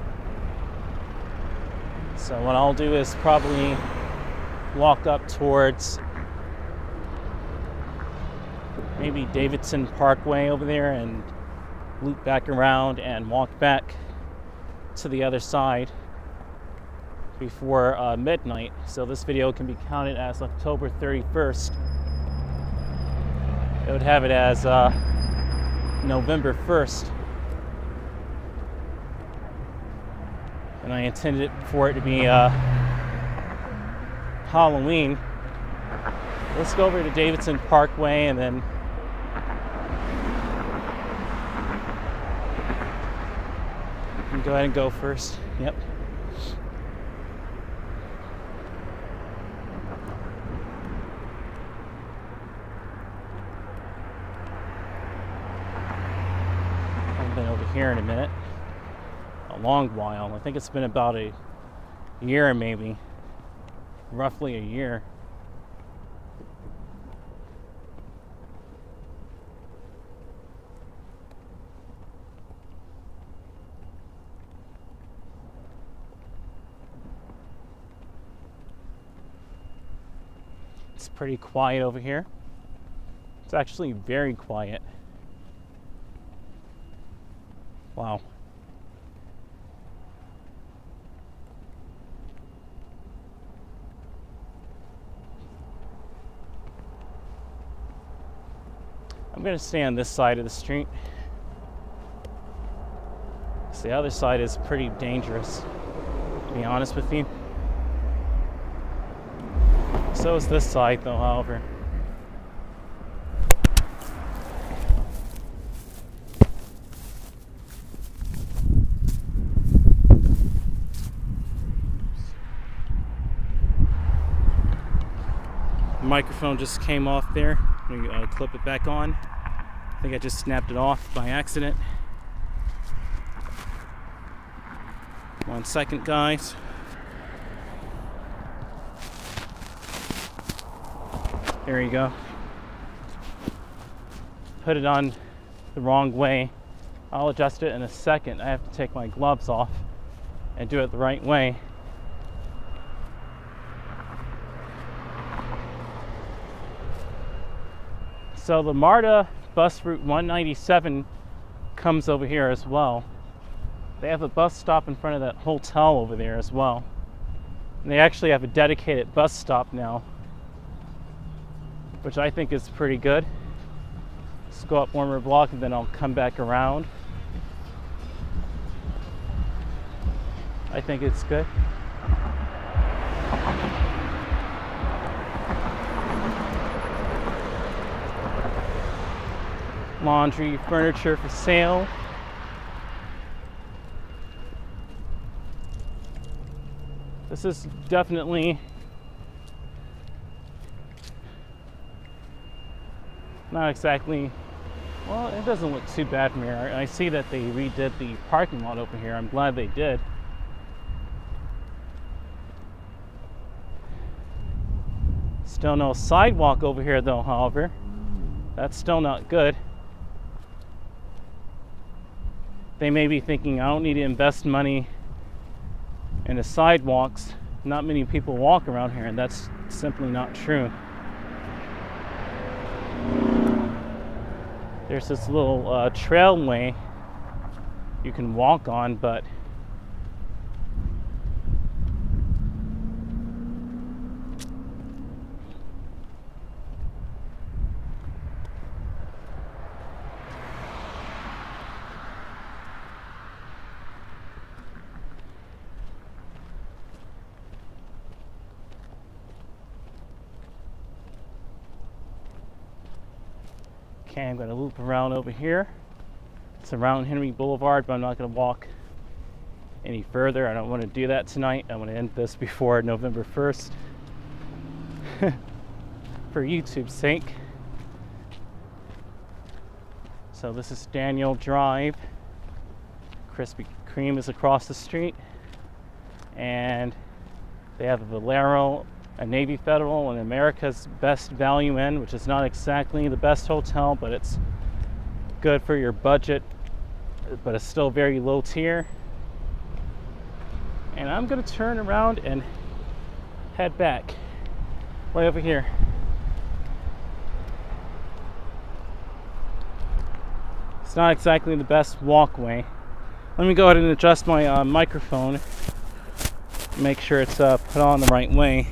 so what I'll do is probably walk up towards maybe Davidson Parkway over there and loop back around and walk back to the other side before midnight, so this video can be counted as October 31st. It would have it as November 1st. And I intended for it to be Halloween. Let's go over to Davidson Parkway and then you can go ahead and go first. Yep. I've been over here in a minute. A long while. I think it's been about a year, maybe. Roughly a year. It's pretty quiet over here. It's actually very quiet. Wow. I'm going to stay on this side of the street. The other side is pretty dangerous, to be honest with you. So is this side, though, however. The microphone just came off there. Let me clip it back on. I think I just snapped it off by accident. 1 second, guys. There you go. Put it on the wrong way. I'll adjust it in a second. I have to take my gloves off and do it the right way. So the MARTA bus route 197 comes over here as well. They have a bus stop in front of that hotel over there as well. And they actually have a dedicated bus stop now, which I think is pretty good. Let's go up one more block and then I'll come back around. I think it's good. Laundry, furniture for sale. This is definitely not exactly, well, it doesn't look too bad from here. I see that they redid the parking lot over here. I'm glad they did. Still no sidewalk over here though, however. That's still not good. They may be thinking, I don't need to invest money in the sidewalks. Not many people walk around here, and that's simply not true. There's this little trailway you can walk on, but okay, I'm going to loop around over here. It's around Henry Boulevard, but I'm not going to walk any further. I don't want to do that tonight. I want to end this before November 1st for YouTube's sake. So this is Daniel Drive. Krispy Kreme is across the street. And they have a Valero, a Navy Federal, and America's Best Value Inn, which is not exactly the best hotel, but it's good for your budget, but it's still very low tier. And I'm gonna turn around and head back right over here. It's not exactly the best walkway. Let me go ahead and adjust my microphone, make sure it's put on the right way.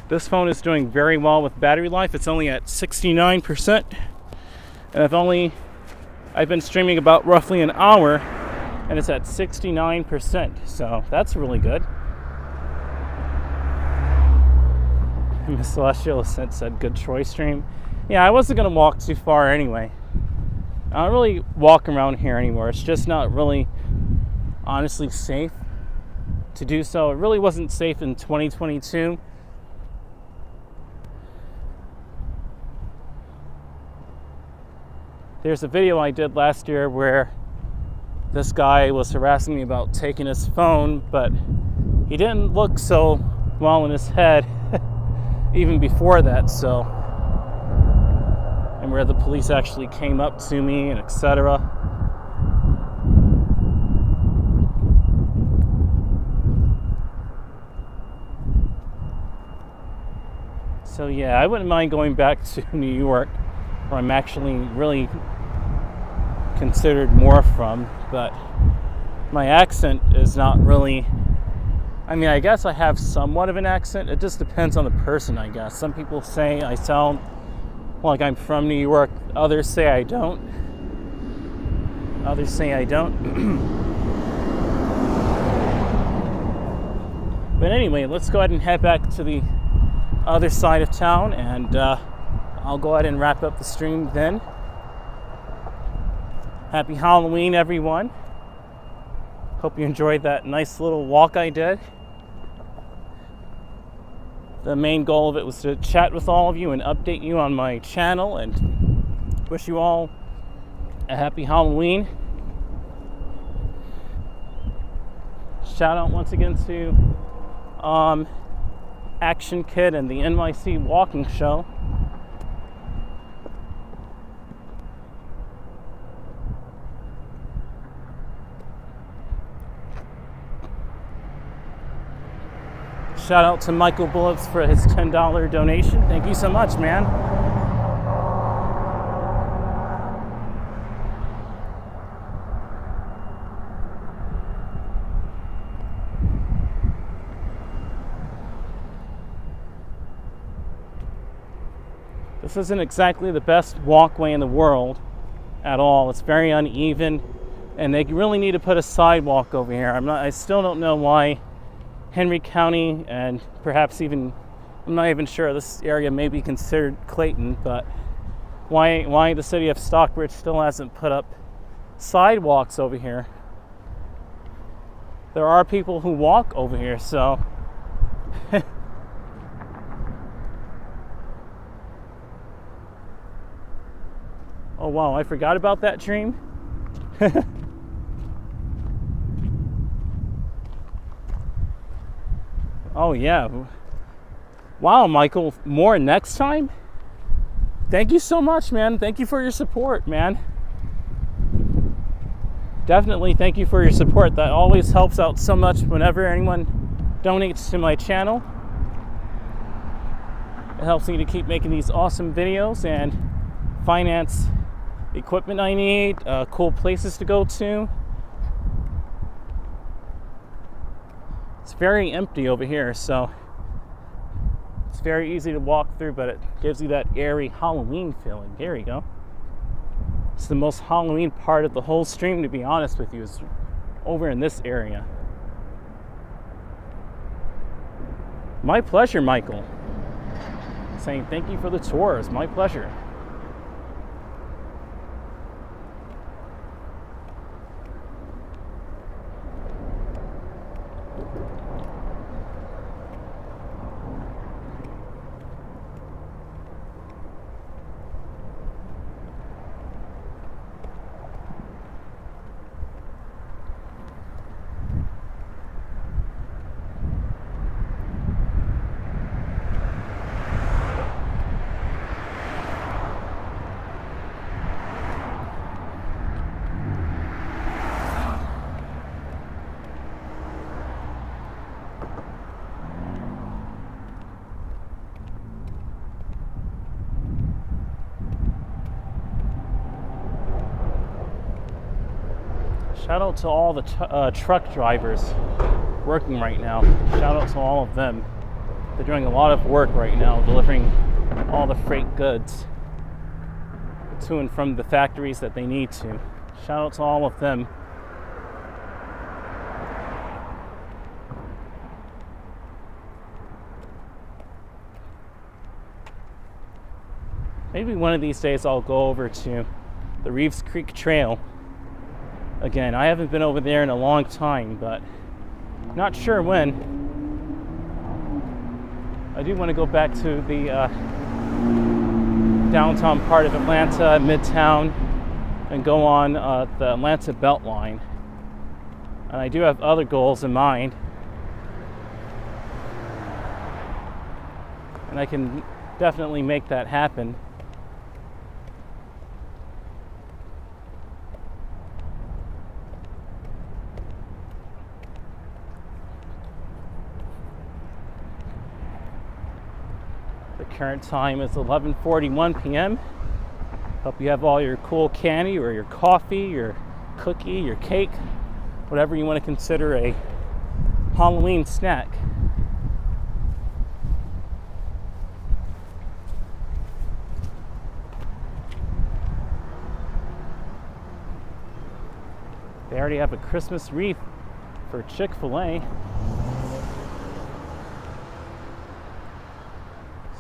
This phone is doing very well with battery life. It's only at 69%. And I've been streaming about roughly an hour, and it's at 69%. So that's really good. Miss Celestial Ascent said, good choice stream. Yeah, I wasn't gonna walk too far anyway. I don't really walk around here anymore. It's just not really honestly safe to do so. It really wasn't safe in 2022. There's a video I did last year where this guy was harassing me about taking his phone, but he didn't look so well in his head even before that, so. And where the police actually came up to me and etc. So yeah, I wouldn't mind going back to New York, where I'm actually really considered more from, but my accent is not really, I mean, I guess I have somewhat of an accent. It just depends on the person, I guess. Some people say I sound like I'm from New York. Others say I don't. Others say I don't. But anyway, let's go ahead and head back to the other side of town, and I'll go ahead and wrap up the stream then. Happy Halloween, everyone. Hope you enjoyed that nice little walk I did. The main goal of it was to chat with all of you and update you on my channel, and wish you all a happy Halloween. Shout out once again to Action Kid and the NYC Walking Show. Shout out to Michael Bullets for his $10 donation. Thank you so much, man. This isn't exactly the best walkway in the world at all. It's very uneven. And they really need to put a sidewalk over here. I still don't know why Henry County, and perhaps even, I'm not even sure, this area may be considered Clayton, but why the city of Stockbridge still hasn't put up sidewalks over here. There are people who walk over here, so oh wow, I forgot about that dream. Oh yeah. Wow, Michael, more next time? Thank you so much, man. Thank you for your support, man. Definitely thank you for your support. That always helps out so much whenever anyone donates to my channel. It helps me to keep making these awesome videos and finance equipment I need, cool places to go to. It's very empty over here, so it's very easy to walk through, but it gives you that airy Halloween feeling. There you go. It's the most Halloween part of the whole stream, to be honest with you, is over in this area. My pleasure, Michael. Saying thank you for the tours. My pleasure. Shout out to all the truck drivers working right now. Shout out to all of them. They're doing a lot of work right now, delivering all the freight goods to and from the factories that they need to. Shout out to all of them. Maybe one of these days I'll go over to the Reeves Creek Trail. Again, I haven't been over there in a long time, but not sure when. I do want to go back to the downtown part of Atlanta, Midtown, and go on the Atlanta Beltline. And I do have other goals in mind. And I can definitely make that happen. Current time is 11:41 p.m. Hope you have all your cool candy or your coffee, your cookie, your cake, whatever you want to consider a Halloween snack. They already have a Christmas wreath for Chick-fil-A.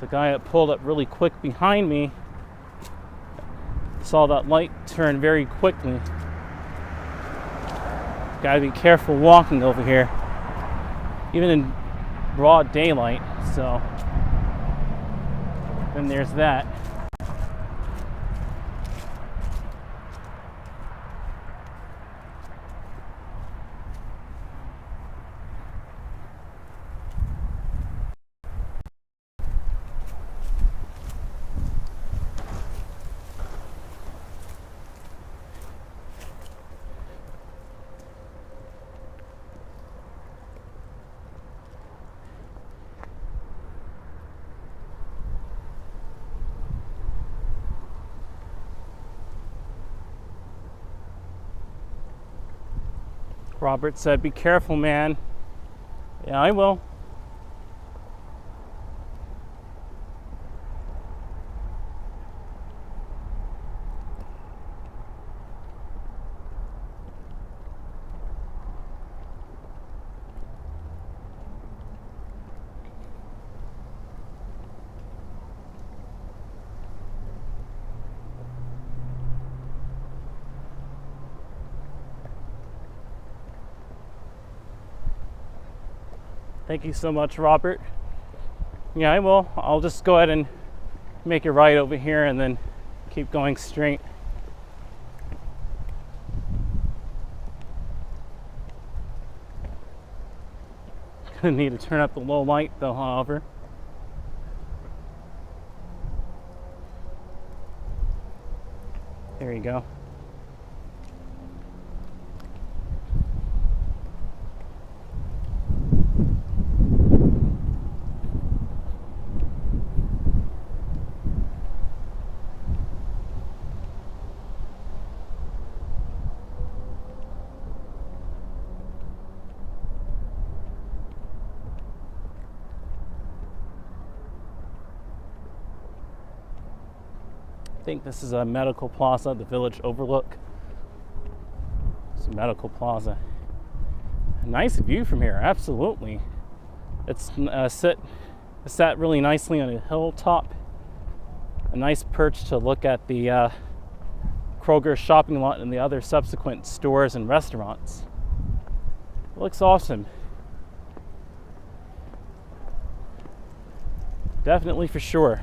The guy that pulled up really quick behind me saw that light turn very quickly. Gotta be careful walking over here, even in broad daylight. So then there's that. Robert said, "Be careful, man." Yeah, I will. Thank you so much, Robert. Yeah, I will. I'll just go ahead and make a right over here and then keep going straight. Gonna need to turn up the low light though, however. There you go. I think this is a medical plaza, the Village Overlook. It's a medical plaza. A nice view from here, absolutely. It's sat really nicely on a hilltop. A nice perch to look at the Kroger shopping lot and the other subsequent stores and restaurants. It looks awesome. Definitely for sure.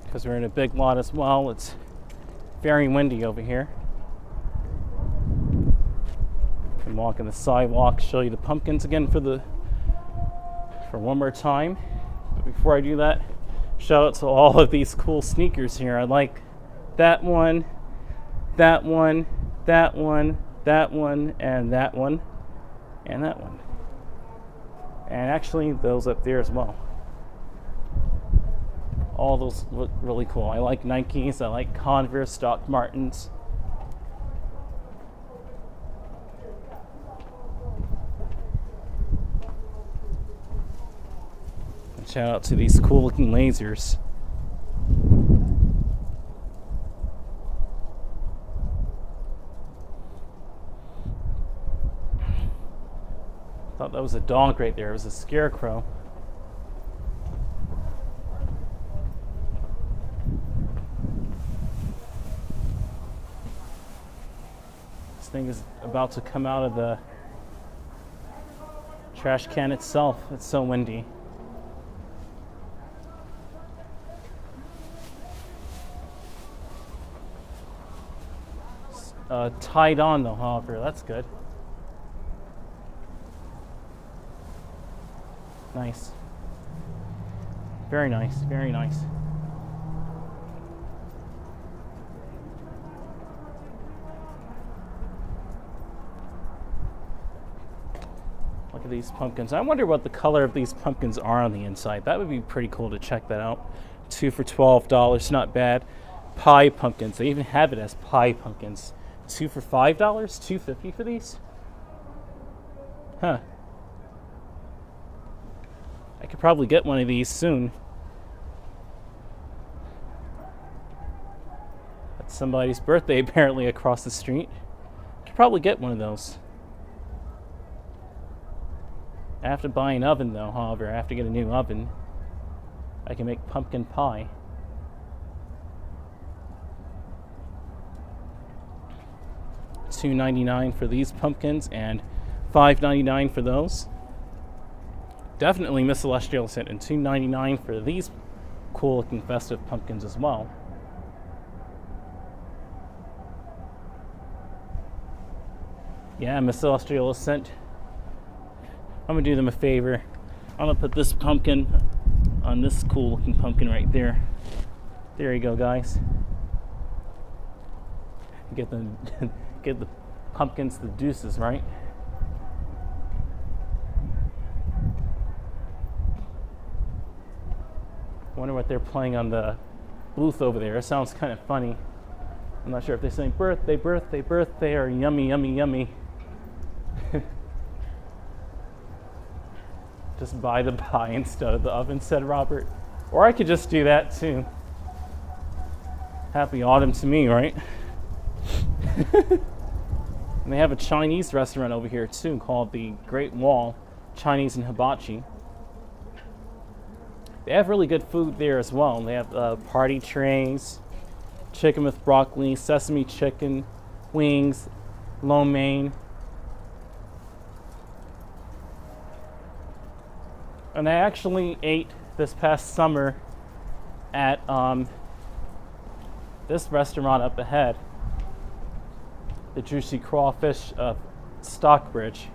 Because we're in a big lot as well. It's very windy over here. Can walk in the sidewalk, show you the pumpkins again for one more time. But before I do that, shout out to all of these cool sneakers here. I like that one, that one, that one, that one, and that one, and that one. And actually those up there as well. All those look really cool. I like Nikes, I like Converse, Doc Martens. And shout out to these cool looking lasers. Thought that was a dog right there. It was a scarecrow. Thing is about to come out of the trash can itself. It's so windy. Tied on though, however, that's good. Nice. Very nice, very nice. Look at these pumpkins. I wonder what the color of these pumpkins are on the inside. That would be pretty cool to check that out. 2 for $12, not bad. Pie pumpkins. They even have it as pie pumpkins. 2 for $5, $2.50 for these? Huh. I could probably get one of these soon. That's somebody's birthday apparently across the street. Could probably get one of those. I have to buy an oven though, however. I have to get a new oven. I can make pumpkin pie. $2.99 for these pumpkins and $5.99 for those. Definitely Miss Celestial sent in $2.99 for these cool looking festive pumpkins as well. Yeah, Miss Celestial sent. I'm gonna do them a favor. I'm gonna put this pumpkin on this cool looking pumpkin right there. There you go, guys. Get the pumpkins the deuces, right? Wonder what they're playing on the booth over there. It sounds kind of funny. I'm not sure if they're saying birthday, birthday, birthday, or yummy, yummy, yummy. Just buy the pie instead of the oven, said Robert. Or I could just do that too. Happy autumn to me, right? And they have a Chinese restaurant over here too called the Great Wall Chinese and Hibachi. They have really good food there as well. They have party trays, chicken with broccoli, sesame chicken, wings, lo mein. And I actually ate this past summer at this restaurant up ahead, the Juicy Crawfish of Stockbridge.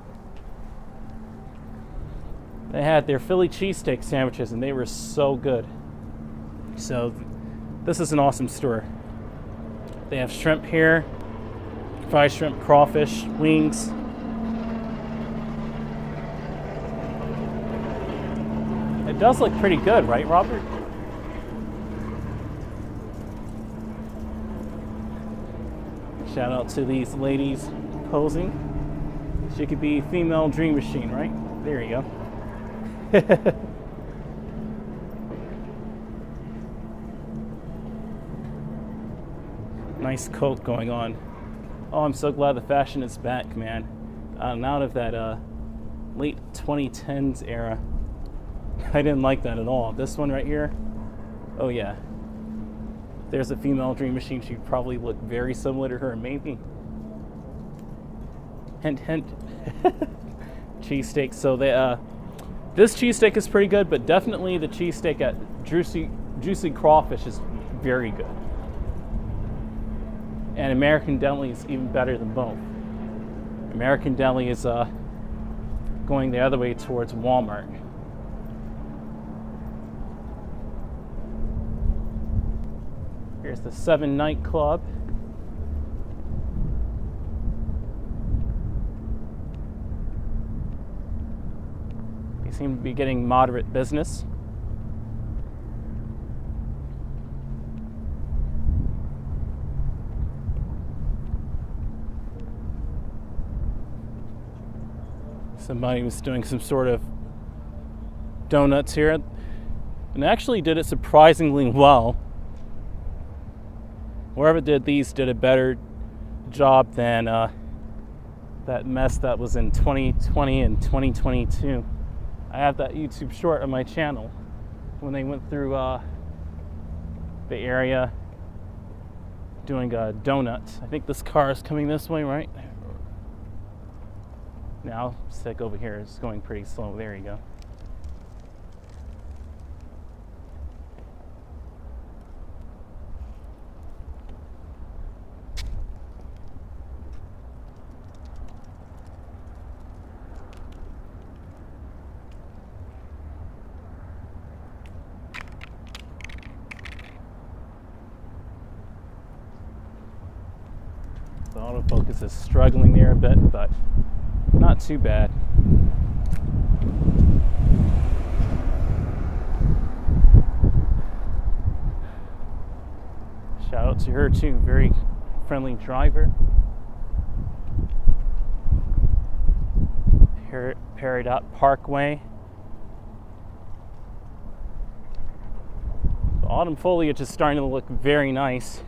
They had their Philly cheesesteak sandwiches and they were so good. So this is an awesome store. They have shrimp here, fried shrimp, crawfish, wings. It does look pretty good, right, Robert? Shout out to these ladies posing. She could be female DreamMachine, right? There you go. Nice coat going on. Oh, I'm so glad the fashion is back, man. I'm out of that late 2010s era. I didn't like that at all. This one right here, oh yeah. There's a female DreamMachine. She'd probably look very similar to her, maybe. Hint, hint. Cheesesteak. So they, this cheesesteak is pretty good, but definitely the cheesesteak at Juicy Crawfish is very good. And American Deli is even better than both. American Deli is going the other way towards Walmart. Here's the 7 nightclub. They seem to be getting moderate business. Somebody was doing some sort of donuts here and actually did it surprisingly well. Whoever did these did a better job than that mess that was in 2020 and 2022. I have that YouTube short on my channel when they went through the area doing donuts. I think this car is coming this way, right? Now, stick over here. It's going pretty slow. There you go. The autofocus is struggling there a bit, but not too bad. Shout out to her too, very friendly driver. Peridot Parkway. The autumn foliage is starting to look very nice.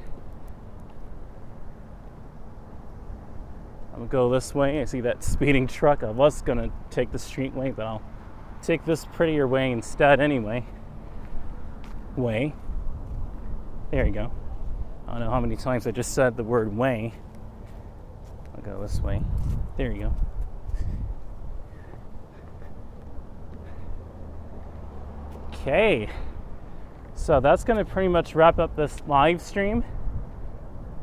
I'm gonna go this way. I see that speeding truck. I was gonna take the street way, but I'll take this prettier way instead anyway. Way. There you go. I don't know how many times I just said the word way. I'll go this way. There you go. Okay. So that's gonna pretty much wrap up this live stream.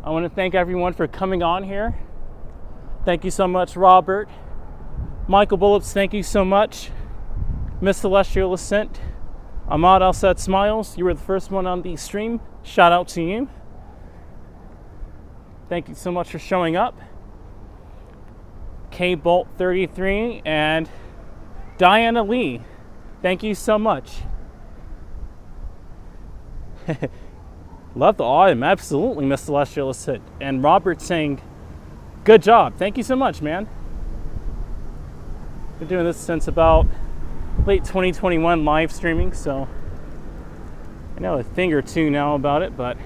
I want to thank everyone for coming on here. Thank you so much, Robert. Michael Bullops, thank you so much. Miss Celestial Ascent. Ahmad Al-Sad Smiles, you were the first one on the stream. Shout out to you. Thank you so much for showing up. K-Bolt33 and Diana Lee. Thank you so much. Love the autumn, absolutely, Miss Celestial Ascent. And Robert saying, good job. Thank you so much, man. Been doing this since about late 2021 live streaming, so I know a thing or two now about it, but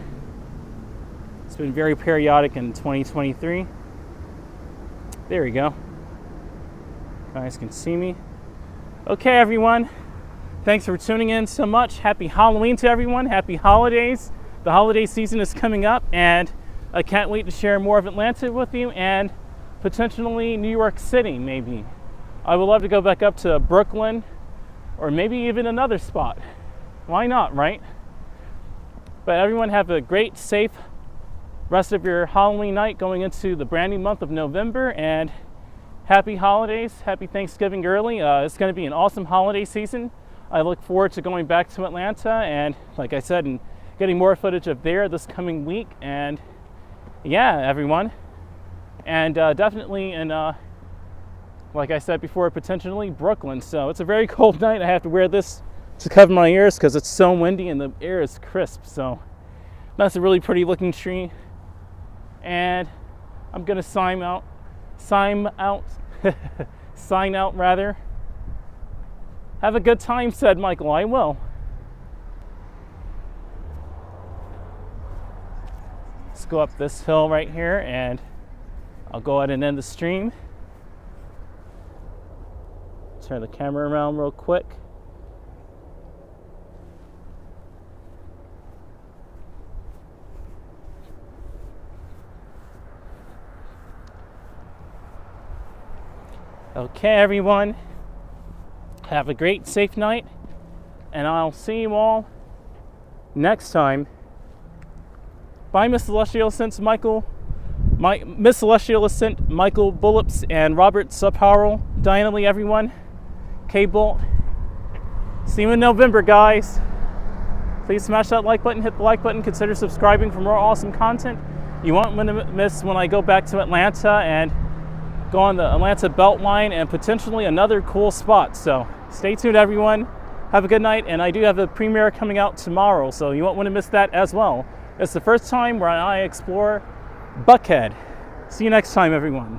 it's been very periodic in 2023. There we go. You guys can see me. Okay, everyone. Thanks for tuning in so much. Happy Halloween to everyone. Happy holidays. The holiday season is coming up, and I can't wait to share more of Atlanta with you and potentially New York City, maybe. I would love to go back up to Brooklyn or maybe even another spot. Why not, right? But everyone have a great, safe rest of your Halloween night going into the brand new month of November, and happy holidays, happy Thanksgiving early. It's going to be an awesome holiday season. I look forward to going back to Atlanta and, like I said, and getting more footage of there this coming week. And yeah, everyone. And definitely in, like I said before, potentially Brooklyn. So it's a very cold night. I have to wear this to cover my ears because it's so windy and the air is crisp. So that's a really pretty looking tree. And I'm going to sign out rather. Have a good time, said Michael. I will. Let's go up this hill right here, and I'll go ahead and end the stream. Turn the camera around real quick. Okay, everyone. Have a great, safe night, and I'll see you all next time. Bye, Miss Celestial Ascent Michael, Miss Celestial Ascent Michael Bullops, and Robert Subharrell, Diana Lee, everyone. K Bolt. See you in November, guys. Please smash that like button, hit the like button, consider subscribing for more awesome content. You won't miss when I go back to Atlanta and go on the Atlanta Beltline and potentially another cool spot. So stay tuned, everyone. Have a good night, and I do have a premiere coming out tomorrow, so you won't want to miss that as well. It's the first time where I explore Buckhead. See you next time, everyone.